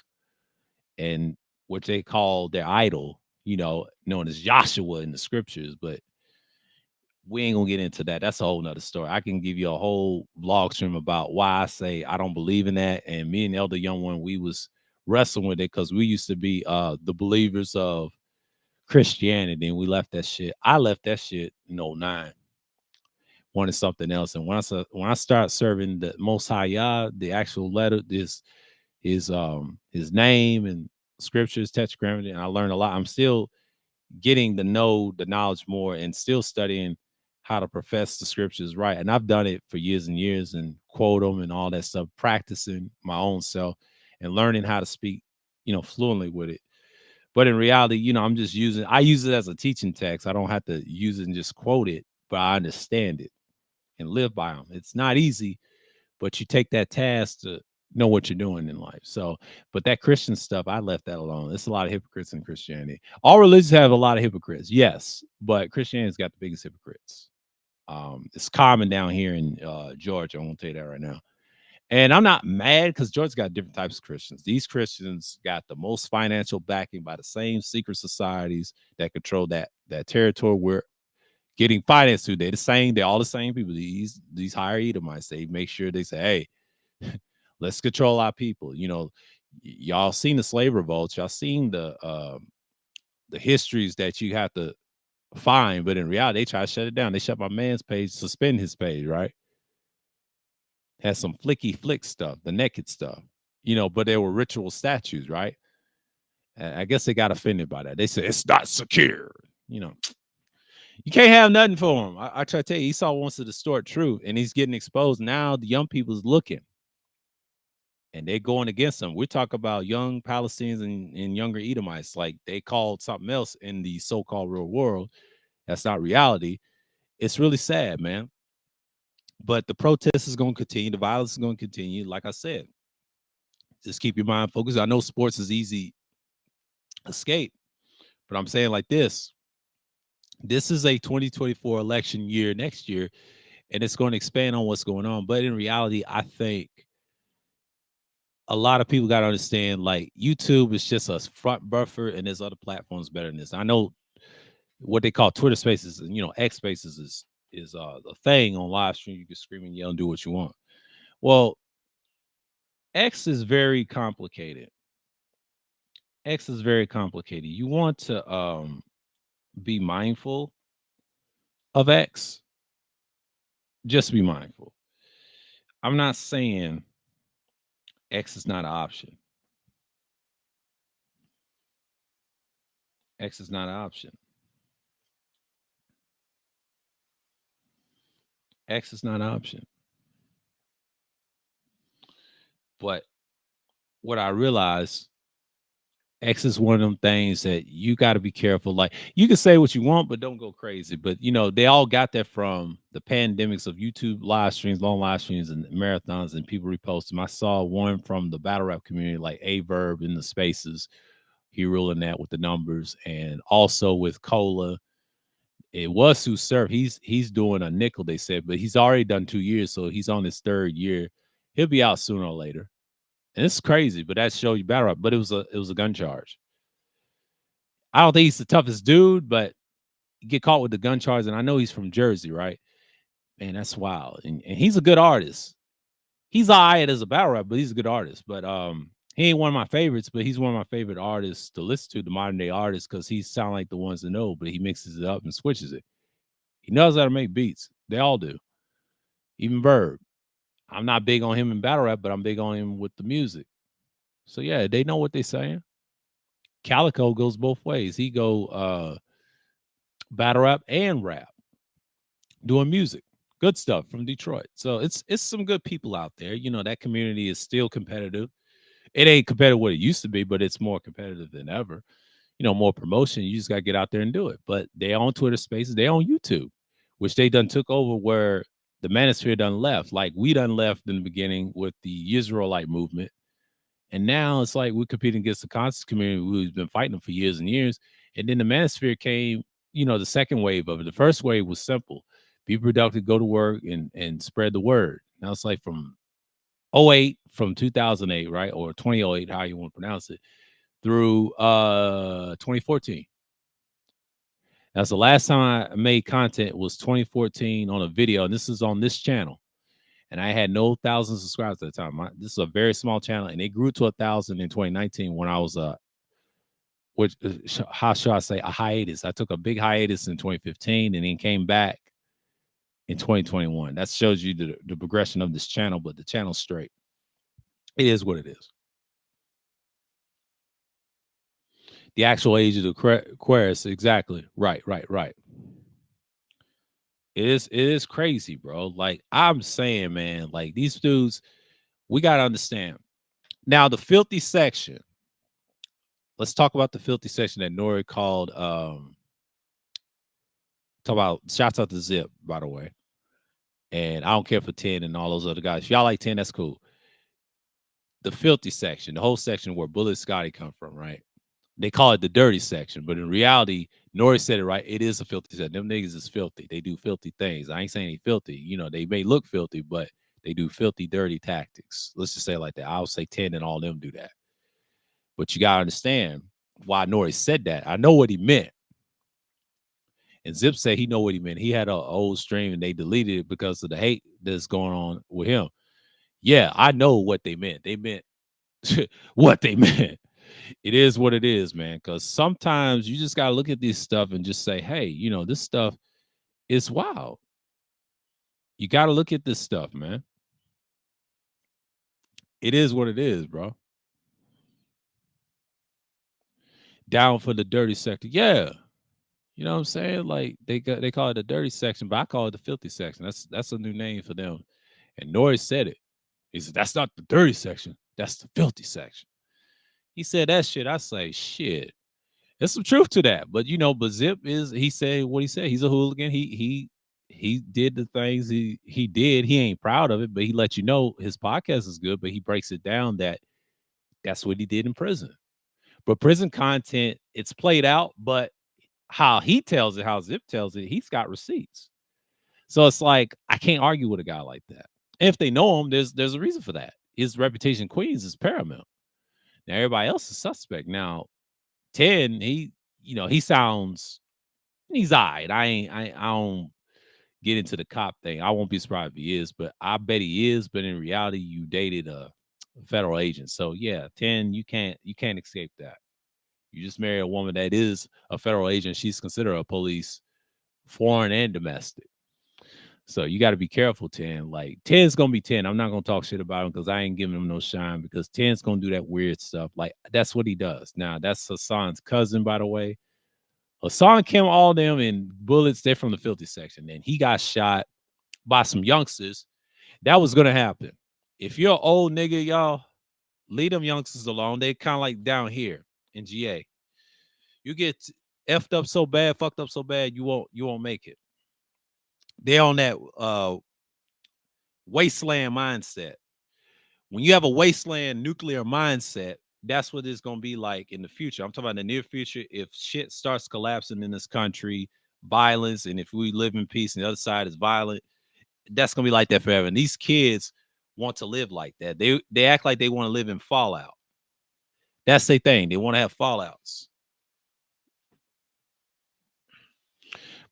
and what they call their idol, known as Joshua in the scriptures. But we ain't gonna get into that. That's a whole nother story. I can give you a whole vlog stream about why I say I don't believe in that. And me and Elder Young One, we was wrestling with it because we used to be the believers of Christianity, and we left that shit. I left that shit in '09. Wanted something else. And when I start serving the Most High Yah, the actual letter, his name and scriptures, tetragrammaton, and I learned a lot. I'm still getting to know the knowledge more and still studying how to profess the scriptures right. And I've done it for years and years and quote them and all that stuff, practicing my own self and learning how to speak, fluently with it. But in reality, I use it as a teaching text. I don't have to use it and just quote it, but I understand it and live by them. It's not easy, but you take that task to know what you're doing in life. So, but that Christian stuff, I left that alone. There's a lot of hypocrites in Christianity. All religions have a lot of hypocrites, yes, but Christianity's got the biggest hypocrites. It's common down here in Georgia. I'm gonna tell you that right now. And I'm not mad because Georgia's got different types of Christians. These Christians got the most financial backing by the same secret societies that control that territory we're getting finance to. They're all the same people. These higher Edomites, they make sure they say, hey, let's control our people. Y'all seen the slave revolts, y'all seen the histories that you have to find, but in reality, they try to shut it down. They shut my man's page, suspend his page, right? Had some flicky flick stuff, the naked stuff, but there were ritual statues, right? And I guess they got offended by that. They said it's not secure, You can't have nothing for him. I try to tell you, Esau wants to distort truth, and he's getting exposed. Now the young people's looking, and they're going against him. We talk about young Palestinians and younger Edomites, like they called something else in the so-called real world. That's not reality. It's really sad, man. But the protest is going to continue. The violence is going to continue. Like I said, just keep your mind focused. I know sports is easy escape, but I'm saying like this. This is a 2024 election year next year, and it's going to expand on what's going on. But in reality, I think a lot of people got to understand, like, YouTube is just a front buffer, and there's other platforms better than this. I know what they call Twitter Spaces, and X Spaces is a thing on live stream. You can scream and yell and do what you want. Well, X is very complicated. You want to be mindful of X. Just be mindful. I'm not saying X is not an option. X is not an option. X is not an option. But what I realized, X is one of them things that you got to be careful. Like, you can say what you want, but don't go crazy. But they all got that from the pandemics of YouTube live streams, long live streams, and marathons, and people repost them. I saw one from the battle rap community, like A Verb in the spaces. He ruling that with the numbers, and also with Cola. It was Sue Surf. He's doing a nickel, they said, but he's already done 2 years, so he's on his third year. He'll be out sooner or later. And it's crazy, but that shows you battle rap. But it was a gun charge. I don't think he's the toughest dude, but you get caught with the gun charge, and I know he's from Jersey, right? Man, that's wild. And he's a good artist. He's all right as a battle rap, but he's a good artist. But he ain't one of my favorites, but he's one of my favorite artists to listen to, the modern day artists, because he sound like the ones that know, but he mixes it up and switches it. He knows how to make beats. They all do. Even Verb. I'm not big on him in battle rap, but I'm big on him with the music. So yeah, they know what they're saying. Calico goes both ways. He go battle rap and rap, doing music. Good stuff from Detroit. So it's some good people out there. That community is still competitive. It ain't competitive what it used to be, but it's more competitive than ever. More promotion. You just gotta get out there and do it. But they on Twitter Spaces, they on YouTube, which they done took over, where the manosphere done left. Like we done left in the beginning with the Israelite movement. And now it's like we're competing against the conscious community who's been fighting them for years and years. And then the manosphere came, the second wave of it. The first wave was simple. Be productive, go to work, and spread the word. Now it's like from from 2008, right? Or 2008, how you want to pronounce it, through 2014. That's the last time I made content, was 2014 on a video. And this is on this channel. And I had no 1,000 subscribers at the time. This is a very small channel, and it grew to 1,000 in 2019 when I was which how should I say, a hiatus. I took a big hiatus in 2015 and then came back in 2021. That shows you the progression of this channel, but the channel's straight. It is what it is. The actual age of the Aquarius, exactly. Right. It is crazy, bro. Like I'm saying, man, like these dudes, we gotta understand. Now, the filthy section. Let's talk about the filthy section that Nori called. Talk about, shouts out to Zip, by the way. And I don't care for 10 and all those other guys. If y'all like 10, that's cool. The filthy section, the whole section where Bullet Scotty come from, right? They call it the dirty section, but in reality, Nori said it right. It is a filthy section. Them niggas is filthy. They do filthy things. I ain't saying they filthy. They may look filthy, but they do filthy, dirty tactics. Let's just say it like that. I'll say 10 and all of them do that. But you gotta understand why Nori said that. I know what he meant. And Zip said he know what he meant. He had an old stream and they deleted it because of the hate that's going on with him. Yeah, I know what they meant. They meant what they meant. It is what it is, man. Because sometimes you just gotta look at this stuff and just say, hey, this stuff is wild. You gotta look at this stuff, man. It is what it is, bro. Down for the dirty sector. Yeah. You know what I'm saying? Like they call it the dirty section, but I call it the filthy section. That's a new name for them. And Norris said it. He said, that's not the dirty section. That's the filthy section. He said that shit. I say, shit. There's some truth to that. But but Zip he said what he said. He's a hooligan. He did the things he did. He ain't proud of it, but he let you know his podcast is good, but he breaks it down that that's what he did in prison. But prison content, it's played out, but how he tells it, how Zip tells it, he's got receipts. So it's like, I can't argue with a guy like that. And if they know him, there's a reason for that. His reputation in Queens is paramount. Now everybody else is suspect. Now 10, he sounds, he's all right. I don't get into the cop thing. I won't be surprised if he is, but I bet he is. But in reality, you dated a federal agent. So yeah, 10, you can't escape that. You just marry a woman that is a federal agent. She's considered a police, foreign and domestic. So you got to be careful, 10. Like 10's going to be 10. I'm not going to talk shit about him because I ain't giving him no shine, because 10's going to do that weird stuff. Like that's what he does. Now that's Hassan's cousin, by the way. Hassan Kim, all them and Bullets, they're from the filthy section. And he got shot by some youngsters. That was going to happen. If you're an old nigga, y'all, leave them youngsters alone. They kind of like down here in GA. You get effed up so bad, fucked up so bad, you won't make it. They're on that wasteland mindset. When you have a wasteland nuclear mindset, that's what it's gonna be like in the future. I'm talking about in the near future. If shit starts collapsing in this country, violence, and if we live in peace and the other side is violent, that's gonna be like that forever. And these kids want to live like that. They act like they want to live in fallout. That's their thing. They want to have fallouts.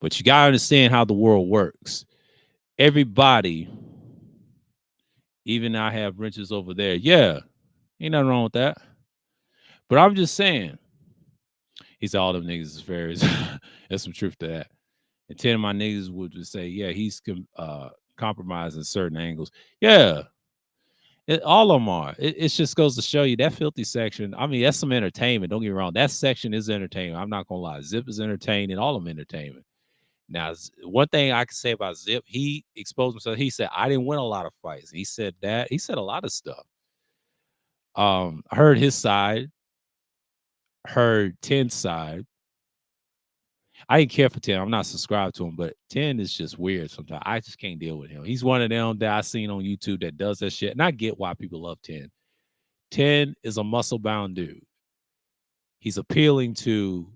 But you gotta understand how the world works. Everybody, even I have wrenches over there. Yeah, ain't nothing wrong with that. But I'm just saying, he said all them niggas is fairies. There's some truth to that. And 10 of my niggas would just say, yeah, he's compromising certain angles. Yeah, all of them are. It just goes to show you that filthy section. I mean, that's some entertainment. Don't get me wrong. That section is entertainment. I'm not gonna lie. Zip is entertaining. All of them entertainment. Now, one thing I can say about Zip, he exposed himself. He said, I didn't win a lot of fights. He said that. He said a lot of stuff. I heard his side, heard 10's side. I didn't care for 10. I'm not subscribed to him, but 10 is just weird sometimes. I just can't deal with him. He's one of them that I seen on YouTube that does that shit. And I get why people love 10. 10 is a muscle bound dude. He's appealing to,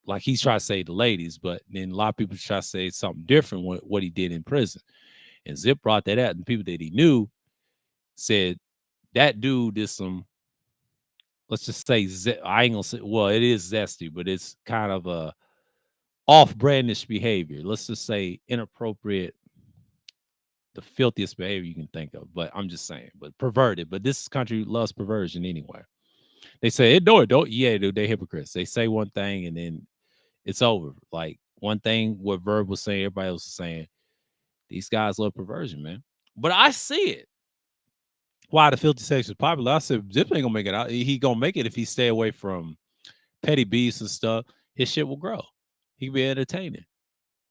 like he's trying to say the ladies, but then a lot of people try to say something different with what he did in prison. And Zip brought that out, and people that he knew said that dude did some, let's just say, I ain't gonna say, well, it is zesty, but it's kind of a off-brandish behavior. Let's just say inappropriate, the filthiest behavior you can think of. But I'm just saying, but perverted. But this country loves perversion anyway. They say it don't. Yeah, dude, they hypocrites. They say one thing and then it's over. Like one thing what Verb was saying, everybody else was saying. These guys love perversion, man. But I see it. Why the filthy section is popular? I said Zip ain't gonna make it out. He gonna make it if he stay away from petty beefs and stuff. His shit will grow. He can be entertaining.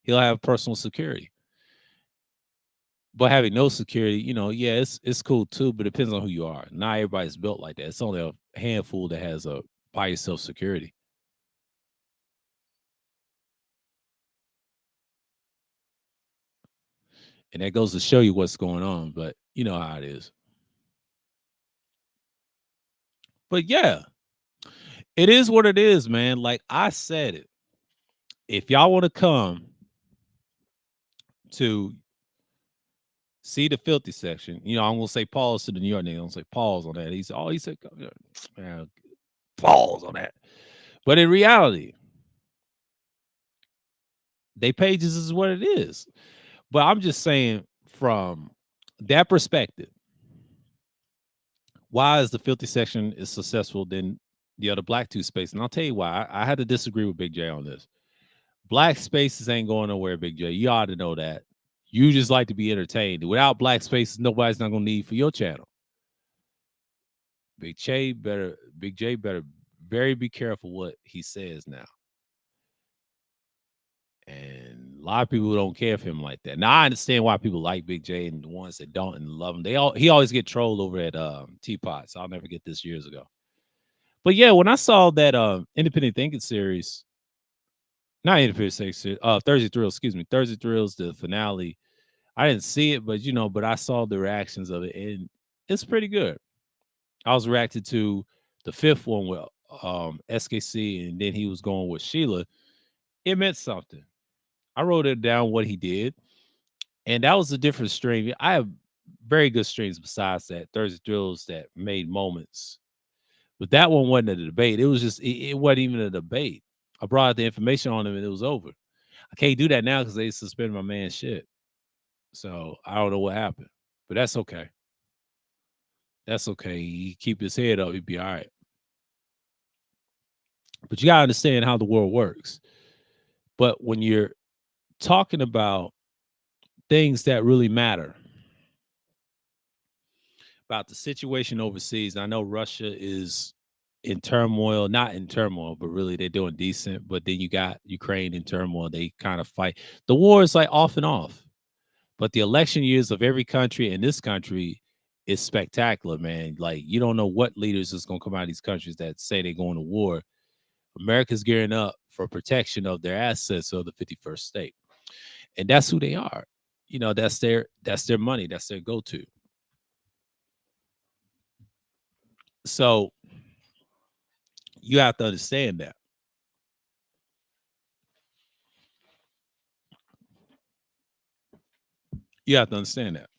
He'll have personal security. But having no security, yeah, it's cool too, but it depends on who you are. Not everybody's built like that. It's only a handful that has a by yourself security. And that goes to show you what's going on, but you know how it is. But yeah, it is what it is, man. Like I said it. If y'all want to come to see the filthy section, I'm gonna say pause to the New York nigga. I'm gonna say pause on that. He said, man, pause on that. But in reality, they pages is what it is. But I'm just saying from that perspective, why is the filthy section is successful than the other black two space? And I'll tell you why. I had to disagree with Big J on this. Black spaces ain't going nowhere, Big J. You ought to know that. You just like to be entertained. Without black spaces, nobody's not gonna need for your channel. Big J better very be careful what he says now. And a lot of people don't care for him like that. Now I understand why people like Big J and the ones that don't and love him. He always get trolled over at Teapot. So I'll never get this years ago. But yeah, when I saw that Independent Thinking series, not Independent Thinking series, Thursday Thrills, excuse me, Thursday Thrills, the finale. I didn't see it, but I saw the reactions of it, and it's pretty good. I was reacting to the fifth one with SKC, and then he was going with Sheila. It meant something. I wrote it down what he did, and that was a different stream. I have very good streams besides that. Thursday Thrills that made moments, but that one wasn't a debate. It was just it wasn't even a debate. I brought out the information on him, and it was over. I can't do that now because they suspended my man's shit. So I don't know what happened, but that's okay. That's okay. He keep his head up, he'd be all right. But you gotta understand how the world works. But when you're talking about things that really matter, about the situation overseas, I know Russia is in turmoil, not in turmoil, but really they're doing decent. But then you got Ukraine in turmoil. They kind of fight. The war is like off and off. But the election years of every country and this country is spectacular, man. Like you don't know what leaders is gonna come out of these countries that say they're going to war. America's gearing up for protection of their assets of the 51st state. And that's who they are. That's their money, that's their go-to. So you have to understand that. You have to understand that.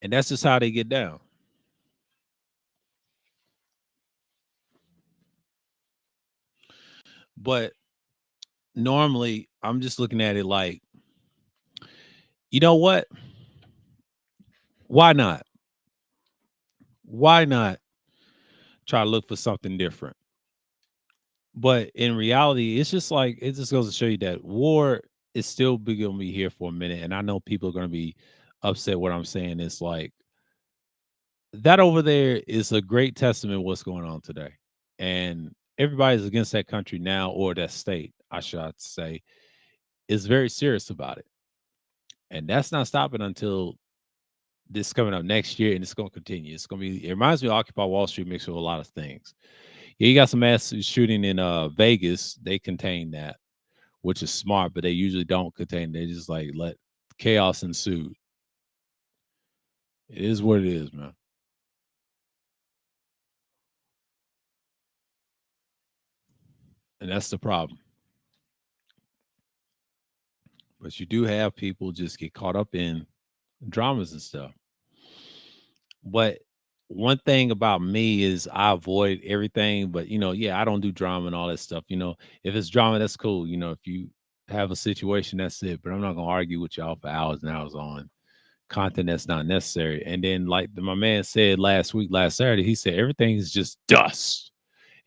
And that's just how they get down. But normally, I'm just looking at it like, you know what? Why not? Why not try to look for something different? But in reality, it's just like it just goes to show you that war is still going to be here for a minute. And I know people are going to be upset. What I'm saying is like that over there is a great testament of what's going on today. And everybody's against that country now, or that state, I should say, is very serious about it. And that's not stopping until this coming up next year, and it's going to continue. It's going to be. It reminds me of Occupy Wall Street mixed with a lot of things. Yeah, you got some mass shooting in Vegas. They contain that, which is smart, but they usually don't contain. They just like let chaos ensue. It is what it is, man, and that's the problem. But you do have people just get caught up in dramas and stuff. But one thing about me is I avoid everything, but yeah, I don't do drama and all that stuff. If it's drama, that's cool. If you have a situation, that's it. But I'm not gonna argue with y'all for hours and hours on content that's not necessary. And then, like my man said last Saturday, he said everything is just dust.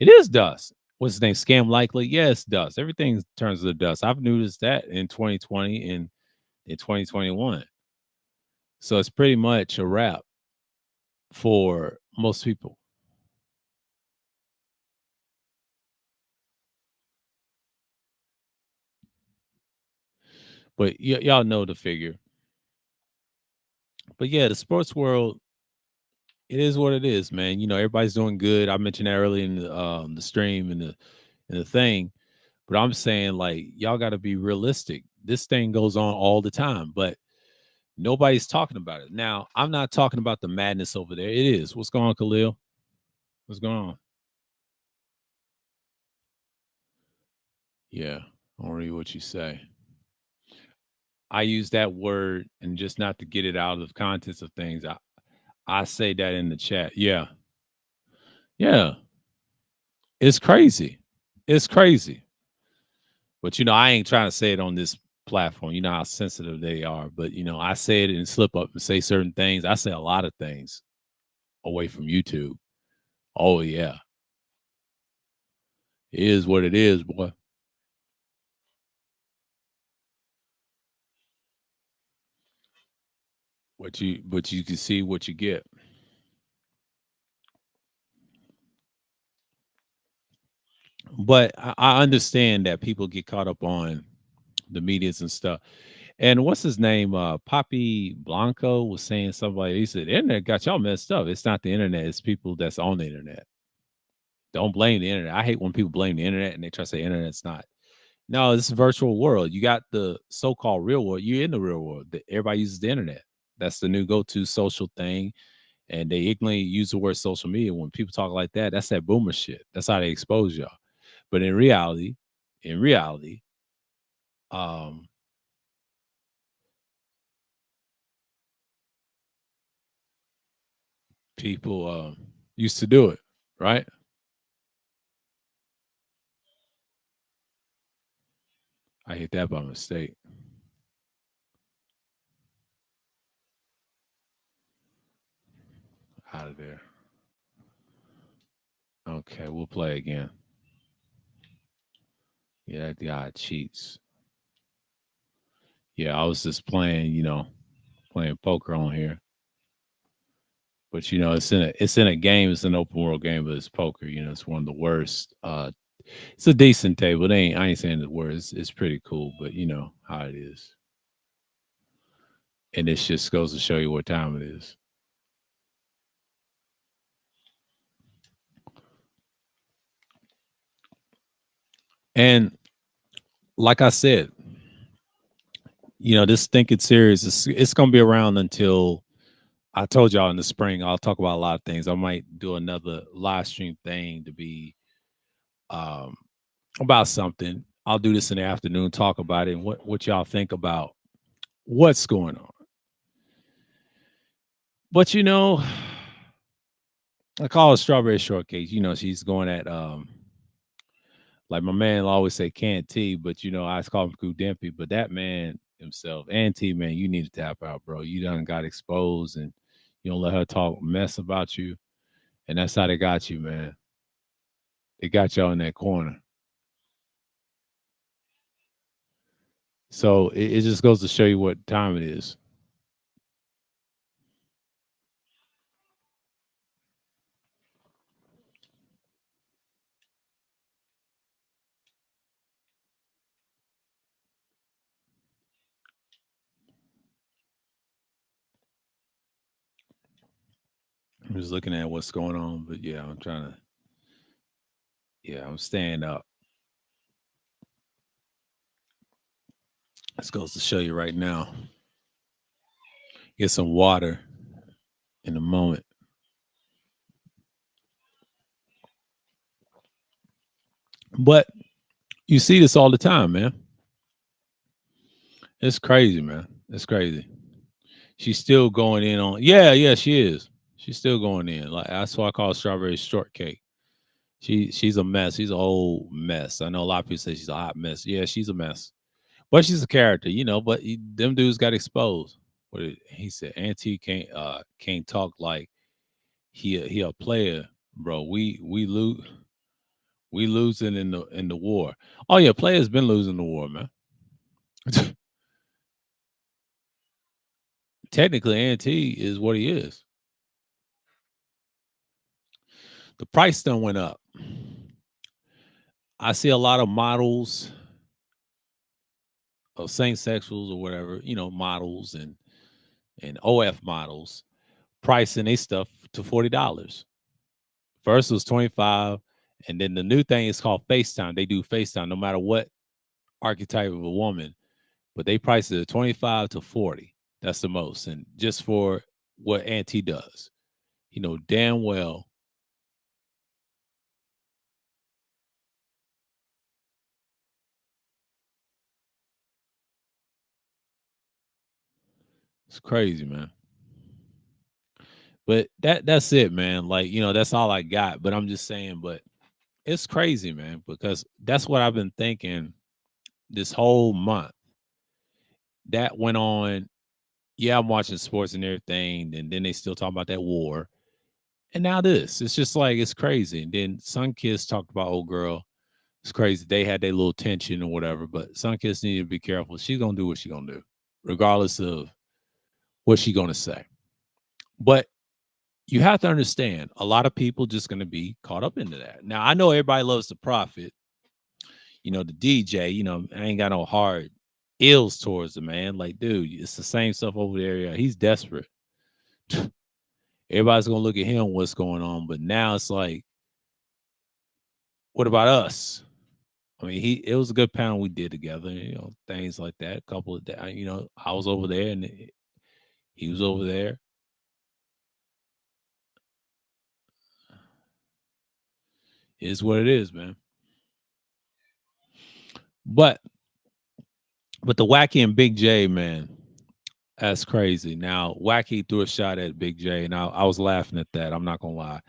It is dust. What's his name? Scam likely? Yes, dust. Everything turns to dust. I've noticed that in 2020 and in 2021. So it's pretty much a wrap for most people. But y'all know the figure. But yeah, the sports world, it is what it is, man. Everybody's doing good. I mentioned that earlier in the stream and the thing. But I'm saying like y'all got to be realistic. This thing goes on all the time, but nobody's talking about it. Now, I'm not talking about the madness over there. It is. What's going on, Khalil? What's going on? Yeah, I don't read what you say. I use that word and just not to get it out of the context of things. I say that in the chat. Yeah. Yeah. It's crazy. It's crazy. But I ain't trying to say it on this platform. You know how sensitive they are. But I say it and slip up and say certain things. I say a lot of things away from YouTube. Oh yeah. It is what it is, boy. But you can see what you get. But I understand that people get caught up on the medias and stuff. And what's his name? Poppy Blanco was saying something like, he said, the internet got y'all messed up. It's not the internet, it's people that's on the internet. Don't blame the internet. I hate when people blame the internet and they try to say internet's not. No, it's a virtual world. You got the so-called real world. You're in the real world. Everybody uses the internet. That's the new go-to social thing. And they ignorantly use the word social media. When people talk like that, that's that boomer shit. That's how they expose y'all. But in reality, um, people used to do it, right? I hit that by mistake. Out of there. Okay, we'll play again. Yeah, that guy cheats. Yeah, I was just playing, playing poker on here. But it's in a game, it's an open world game, but it's poker, it's one of the worst. It's a decent table. I ain't saying the worst. It's pretty cool, but you know how it is. And this just goes to show you what time it is. And like I said, this thinking series it's gonna be around until I told y'all in the spring. I'll talk about a lot of things. I might do another live stream thing to be about something. I'll do this in the afternoon, talk about it, and what y'all think about what's going on. But I call it strawberry shortcake. She's going at like my man always say canned tea, but I call him Cool Dempy. But that man himself, and T man, you need to tap out, bro. You done got exposed, and you don't let her talk mess about you, and that's how they got you, man. They got y'all in that corner. So it just goes to show you what time it is. I'm just looking at what's going on, but yeah, I'm trying to. Yeah, I'm staying up. This goes to show you right now. Get some water in a moment. But you see this all the time, man. It's crazy, man. It's crazy. She's still going in on. Yeah, yeah, she is. She's still going in. Like that's why I call it strawberry shortcake. She's a mess. She's an old mess. I know a lot of people say she's a hot mess. Yeah, she's a mess. But she's a character, But them dudes got exposed. He said? Auntie can't talk like he a player, bro. We losing in the war. Oh yeah, players been losing the war, man. Technically, Auntie is what he is. The price done went up. I see a lot of models of same sexuals or whatever, models and OF models pricing they stuff to $40. First it was 25, and then the new thing is called FaceTime. They do FaceTime no matter what archetype of a woman, but they price it at 25 to 40. That's the most. And just for what Auntie does, damn well it's crazy, man. But that's it, man. Like, that's all I got. But I'm just saying, but it's crazy, man, because that's what I've been thinking this whole month. That went on. Yeah, I'm watching sports and everything, and then they still talk about that war. And now this. It's just like it's crazy. And then Sun Kiss talked about old girl. It's crazy. They had their little tension or whatever, but Sun Kiss needed to be careful. She's gonna do what she's gonna do, regardless of what she's gonna say. But you have to understand a lot of people just going to be caught up into that. Now, I know everybody loves the prophet, the DJ, I ain't got no hard ills towards the man. Like, dude, it's the same stuff over there. Yeah, he's desperate. Everybody's going to look at him, what's going on. But now it's like, what about us? I mean, it was a good panel we did together, things like that. A couple of, I was over there and he was over there. It is what it is, man. But the Wacky and Big J, man, that's crazy. Now, Wacky threw a shot at Big J, and I was laughing at that. I'm not gonna lie.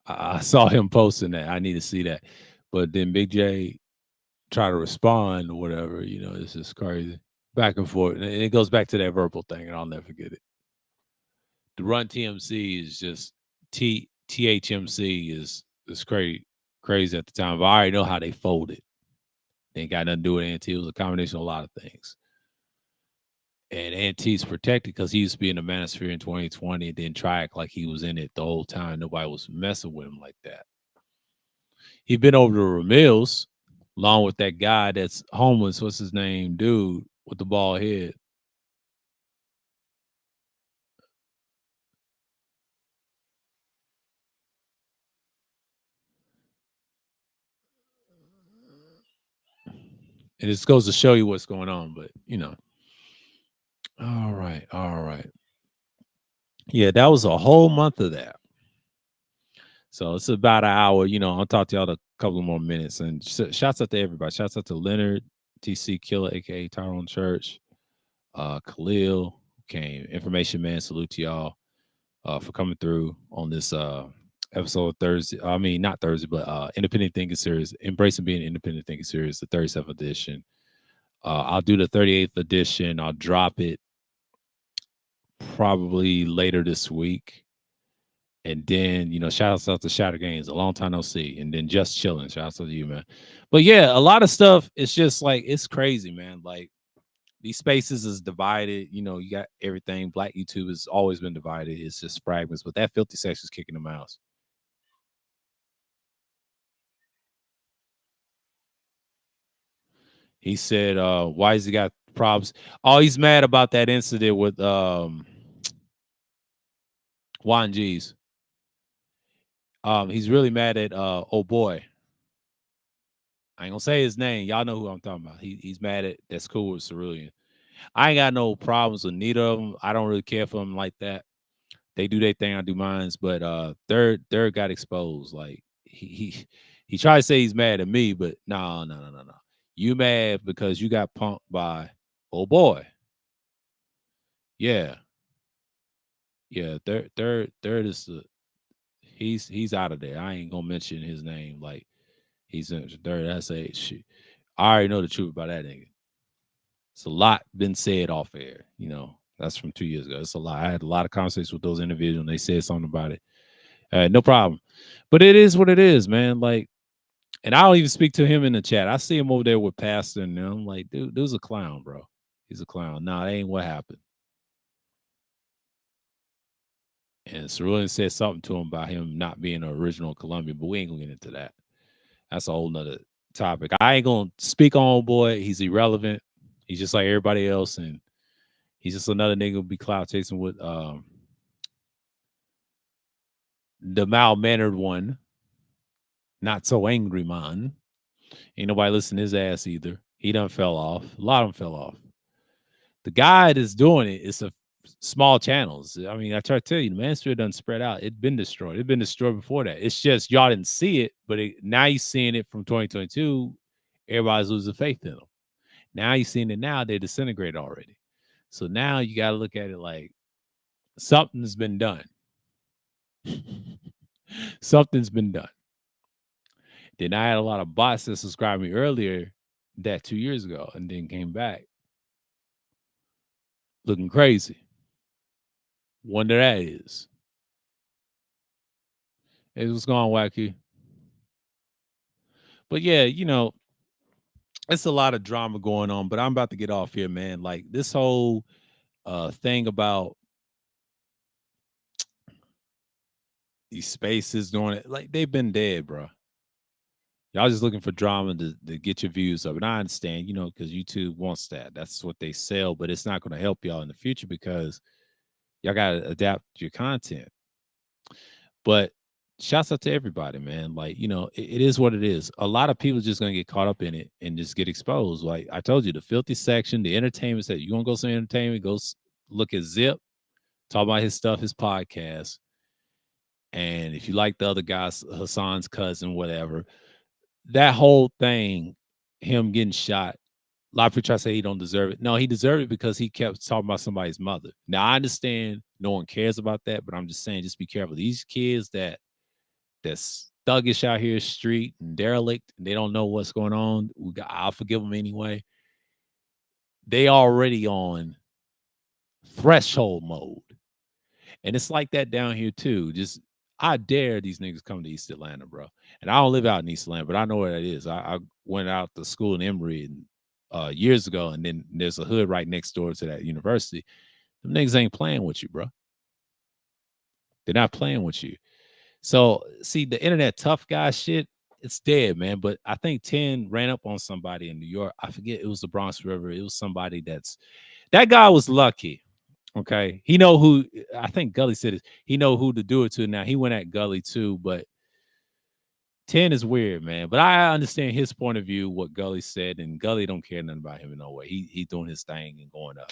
I saw him posting that. I need to see that. But then Big J tried to respond or whatever. It's just crazy. Back and forth. And it goes back to that verbal thing, and I'll never forget it. The Run TMC is just THMC is crazy at the time. But I already know how they folded. They ain't got nothing to do with it. It was a combination of a lot of things. And Ant's protected because he used to be in the Manosphere in 2020 and didn't try act like he was in it the whole time. Nobody was messing with him like that. He'd been over to Ramil's along with that guy that's homeless. What's his name? Dude with the bald head. And it just goes to show you what's going on. But, all right. All right. Yeah, that was a whole month of that. So it's about an hour. I'll talk to y'all in a couple more minutes. And shouts out to everybody. Shouts out to Leonard, TC Killer, aka Tyrone Church, Khalil, came, Information Man. Salute to y'all for coming through on this episode of Thursday. I mean, not Thursday, but Independent Thinking Series, Embracing Being Independent Thinking Series, the 37th edition. I'll do the 38th edition. I'll drop it probably later this week. And then, shout out to Shatter Games, a long time no see. And then Just Chilling. Shout out to you, man. But yeah, a lot of stuff, it's just like, it's crazy, man. Like, these spaces is divided. You got everything. Black YouTube has always been divided. It's just fragments. But that filthy sex is kicking the mouse. He said, why has he got problems? Oh, he's mad about that incident with Juan G's. He's really mad at oh boy. I ain't gonna say his name. Y'all know who I'm talking about. He's mad at that's cool with Cerulean. I ain't got no problems with neither of them. I don't really care for them like that. They do their thing, I do mines. But third got exposed. Like he tried to say he's mad at me, but no. You mad because you got punked by oh boy. Yeah. Yeah. Third is he's out of there. I ain't gonna mention his name. Like he's in third. That's a shit. I already know the truth about that nigga. It's a lot been said off air. That's from 2 years ago. It's a lot. I had a lot of conversations with those individuals, and they said something about it. No problem. But it is what it is, man. Like, and I don't even speak to him in the chat. I see him over there with Pastor, and I'm like, dude's a clown, bro. He's a clown. Nah, that ain't what happened. And Cerulean said something to him about him not being an original Colombian, but we ain't gonna get into that. That's a whole nother topic. I ain't gonna speak on boy. He's irrelevant. He's just like everybody else, and he's just another nigga who be cloud chasing with the mild mannered one, not so angry man. Ain't nobody listen to his ass either. He done fell off. A lot of them fell off. The guy that's doing it is a small channels. I mean, I try to tell you, the manosphere doesn't spread out. It's been destroyed. It's been destroyed before that. It's just y'all didn't see it, but now you're seeing it from 2022. Everybody's losing faith in them. Now you're seeing it now. They're disintegrated already. So now you got to look at it like something's been done. Something's been done. Then I had a lot of bots that subscribed me earlier that 2 years ago and then came back looking crazy. Wonder that is. Hey, what's going on, Wacky? But yeah, it's a lot of drama going on, but I'm about to get off here, man. Like this whole thing about these spaces doing it, like they've been dead, bro. Y'all just looking for drama to get your views up. And I understand, because YouTube wants that. That's what they sell, but it's not going to help y'all in the future because y'all got to adapt your content. But shouts out to everybody, man. Like, it is what it is. A lot of people just going to get caught up in it and just get exposed. Like I told you, the filthy section, the entertainment section. You want to go see entertainment, go look at Zip, talk about his stuff, his podcast. And if you like the other guys, Hassan's cousin, whatever, that whole thing, him getting shot, a lot of people try to say he don't deserve it. No, he deserved it because he kept talking about somebody's mother. Now I understand no one cares about that, but I'm just saying, just be careful. These kids that's thuggish out here, street and derelict, and they don't know what's going on. I'll forgive them anyway. They already on threshold mode, and it's like that down here too. Just I dare these niggas come to East Atlanta, bro. And I don't live out in East Atlanta, but I know where that is. I went out to school in Emory years ago, and then there's a hood right next door to that university. Them niggas ain't playing with you, bro. They're not playing with you. So see, the internet tough guy shit, it's dead, man. But I think 10 ran up on somebody in New York. I forget, it was the Bronx River. It was somebody that guy was lucky. Okay. He know who, I think Gully said it. He know who to do it to. Now he went at Gully too, but 10 is weird, man. But I understand his point of view, what Gully said, and Gully don't care nothing about him in no way. He doing his thing and going up.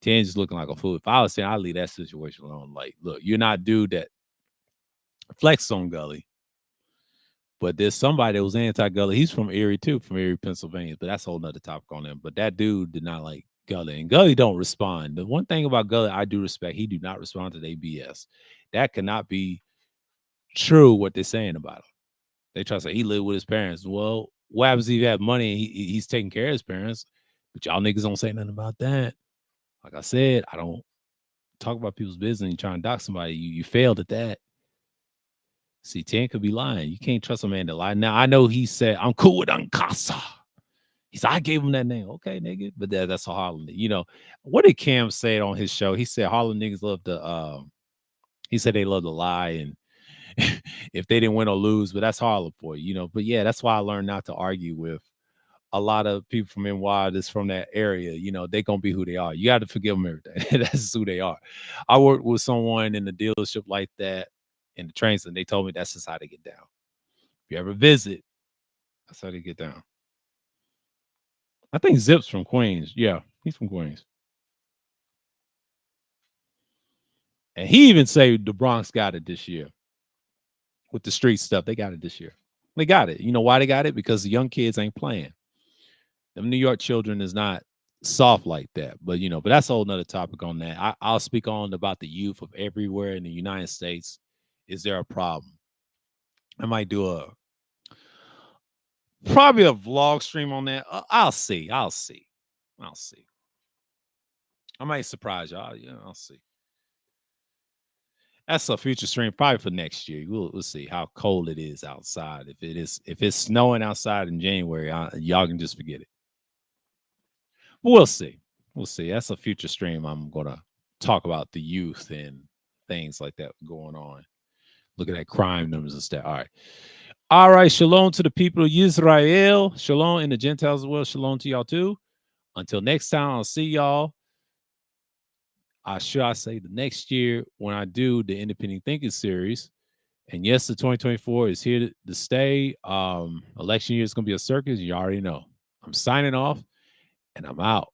10 just looking like a fool. If I was saying, I'd leave that situation alone. Like, look, you're not dude that Flex on Gully. But there's somebody that was anti-Gully. He's from Erie too, from Erie, Pennsylvania. But that's a whole nother topic on him. But that dude did not like Gully, and Gully don't respond. The one thing about Gully I do respect, he do not respond to their BS. That cannot be true what they're saying about him. They try to say he lived with his parents. Well, what happens if he had money and he's taking care of his parents? But y'all niggas don't say nothing about that. Like I said, I don't talk about people's business and trying to dox somebody. You failed at that. See, 10 could be lying. You can't trust a man to lie. Now, I know he said, I'm cool with Uncasa. He said, I gave him that name. Okay, nigga. But that's a Harlem. You know, what did Cam say on his show? He said Harlem niggas love to, he said they love to lie and if they didn't win or lose, but that's Harlem for you, you know. But yeah, that's why I learned not to argue with a lot of people from NY that's from that area. You know, they gonna be who they are. You got to forgive them everything. That's who they are. I worked with someone in the dealership like that in the trains, and they told me that's just how they get down. If you ever visit, that's how they get down. I think Zip's from Queens. Yeah, he's from Queens. And he even said the Bronx got it this year. With the street stuff, they got it this year. They got it. You know why they got it? Because the young kids ain't playing. Them New York children is not soft like that. But you know, but that's a whole nother topic on that. I'll speak on about the youth of everywhere in the United States. Is there a problem? I might do probably a vlog stream on that. I'll see. I'll see. I'll see. I might surprise y'all. Yeah, I'll see. That's a future stream, probably for next year. We'll see how cold it is outside. If it's snowing outside in January, y'all can just forget it. But we'll see. We'll see. That's a future stream. I'm gonna talk about the youth and things like that going on. Looking at crime numbers and stuff. All right. All right. Shalom to the people of Israel. Shalom and the Gentiles as well. Shalom to y'all too. Until next time, I'll see y'all. I say the next year when I do the Independent Thinking series. And yes, the 2024 is here to stay. Election year is going to be a circus. You already know. I'm signing off and I'm out.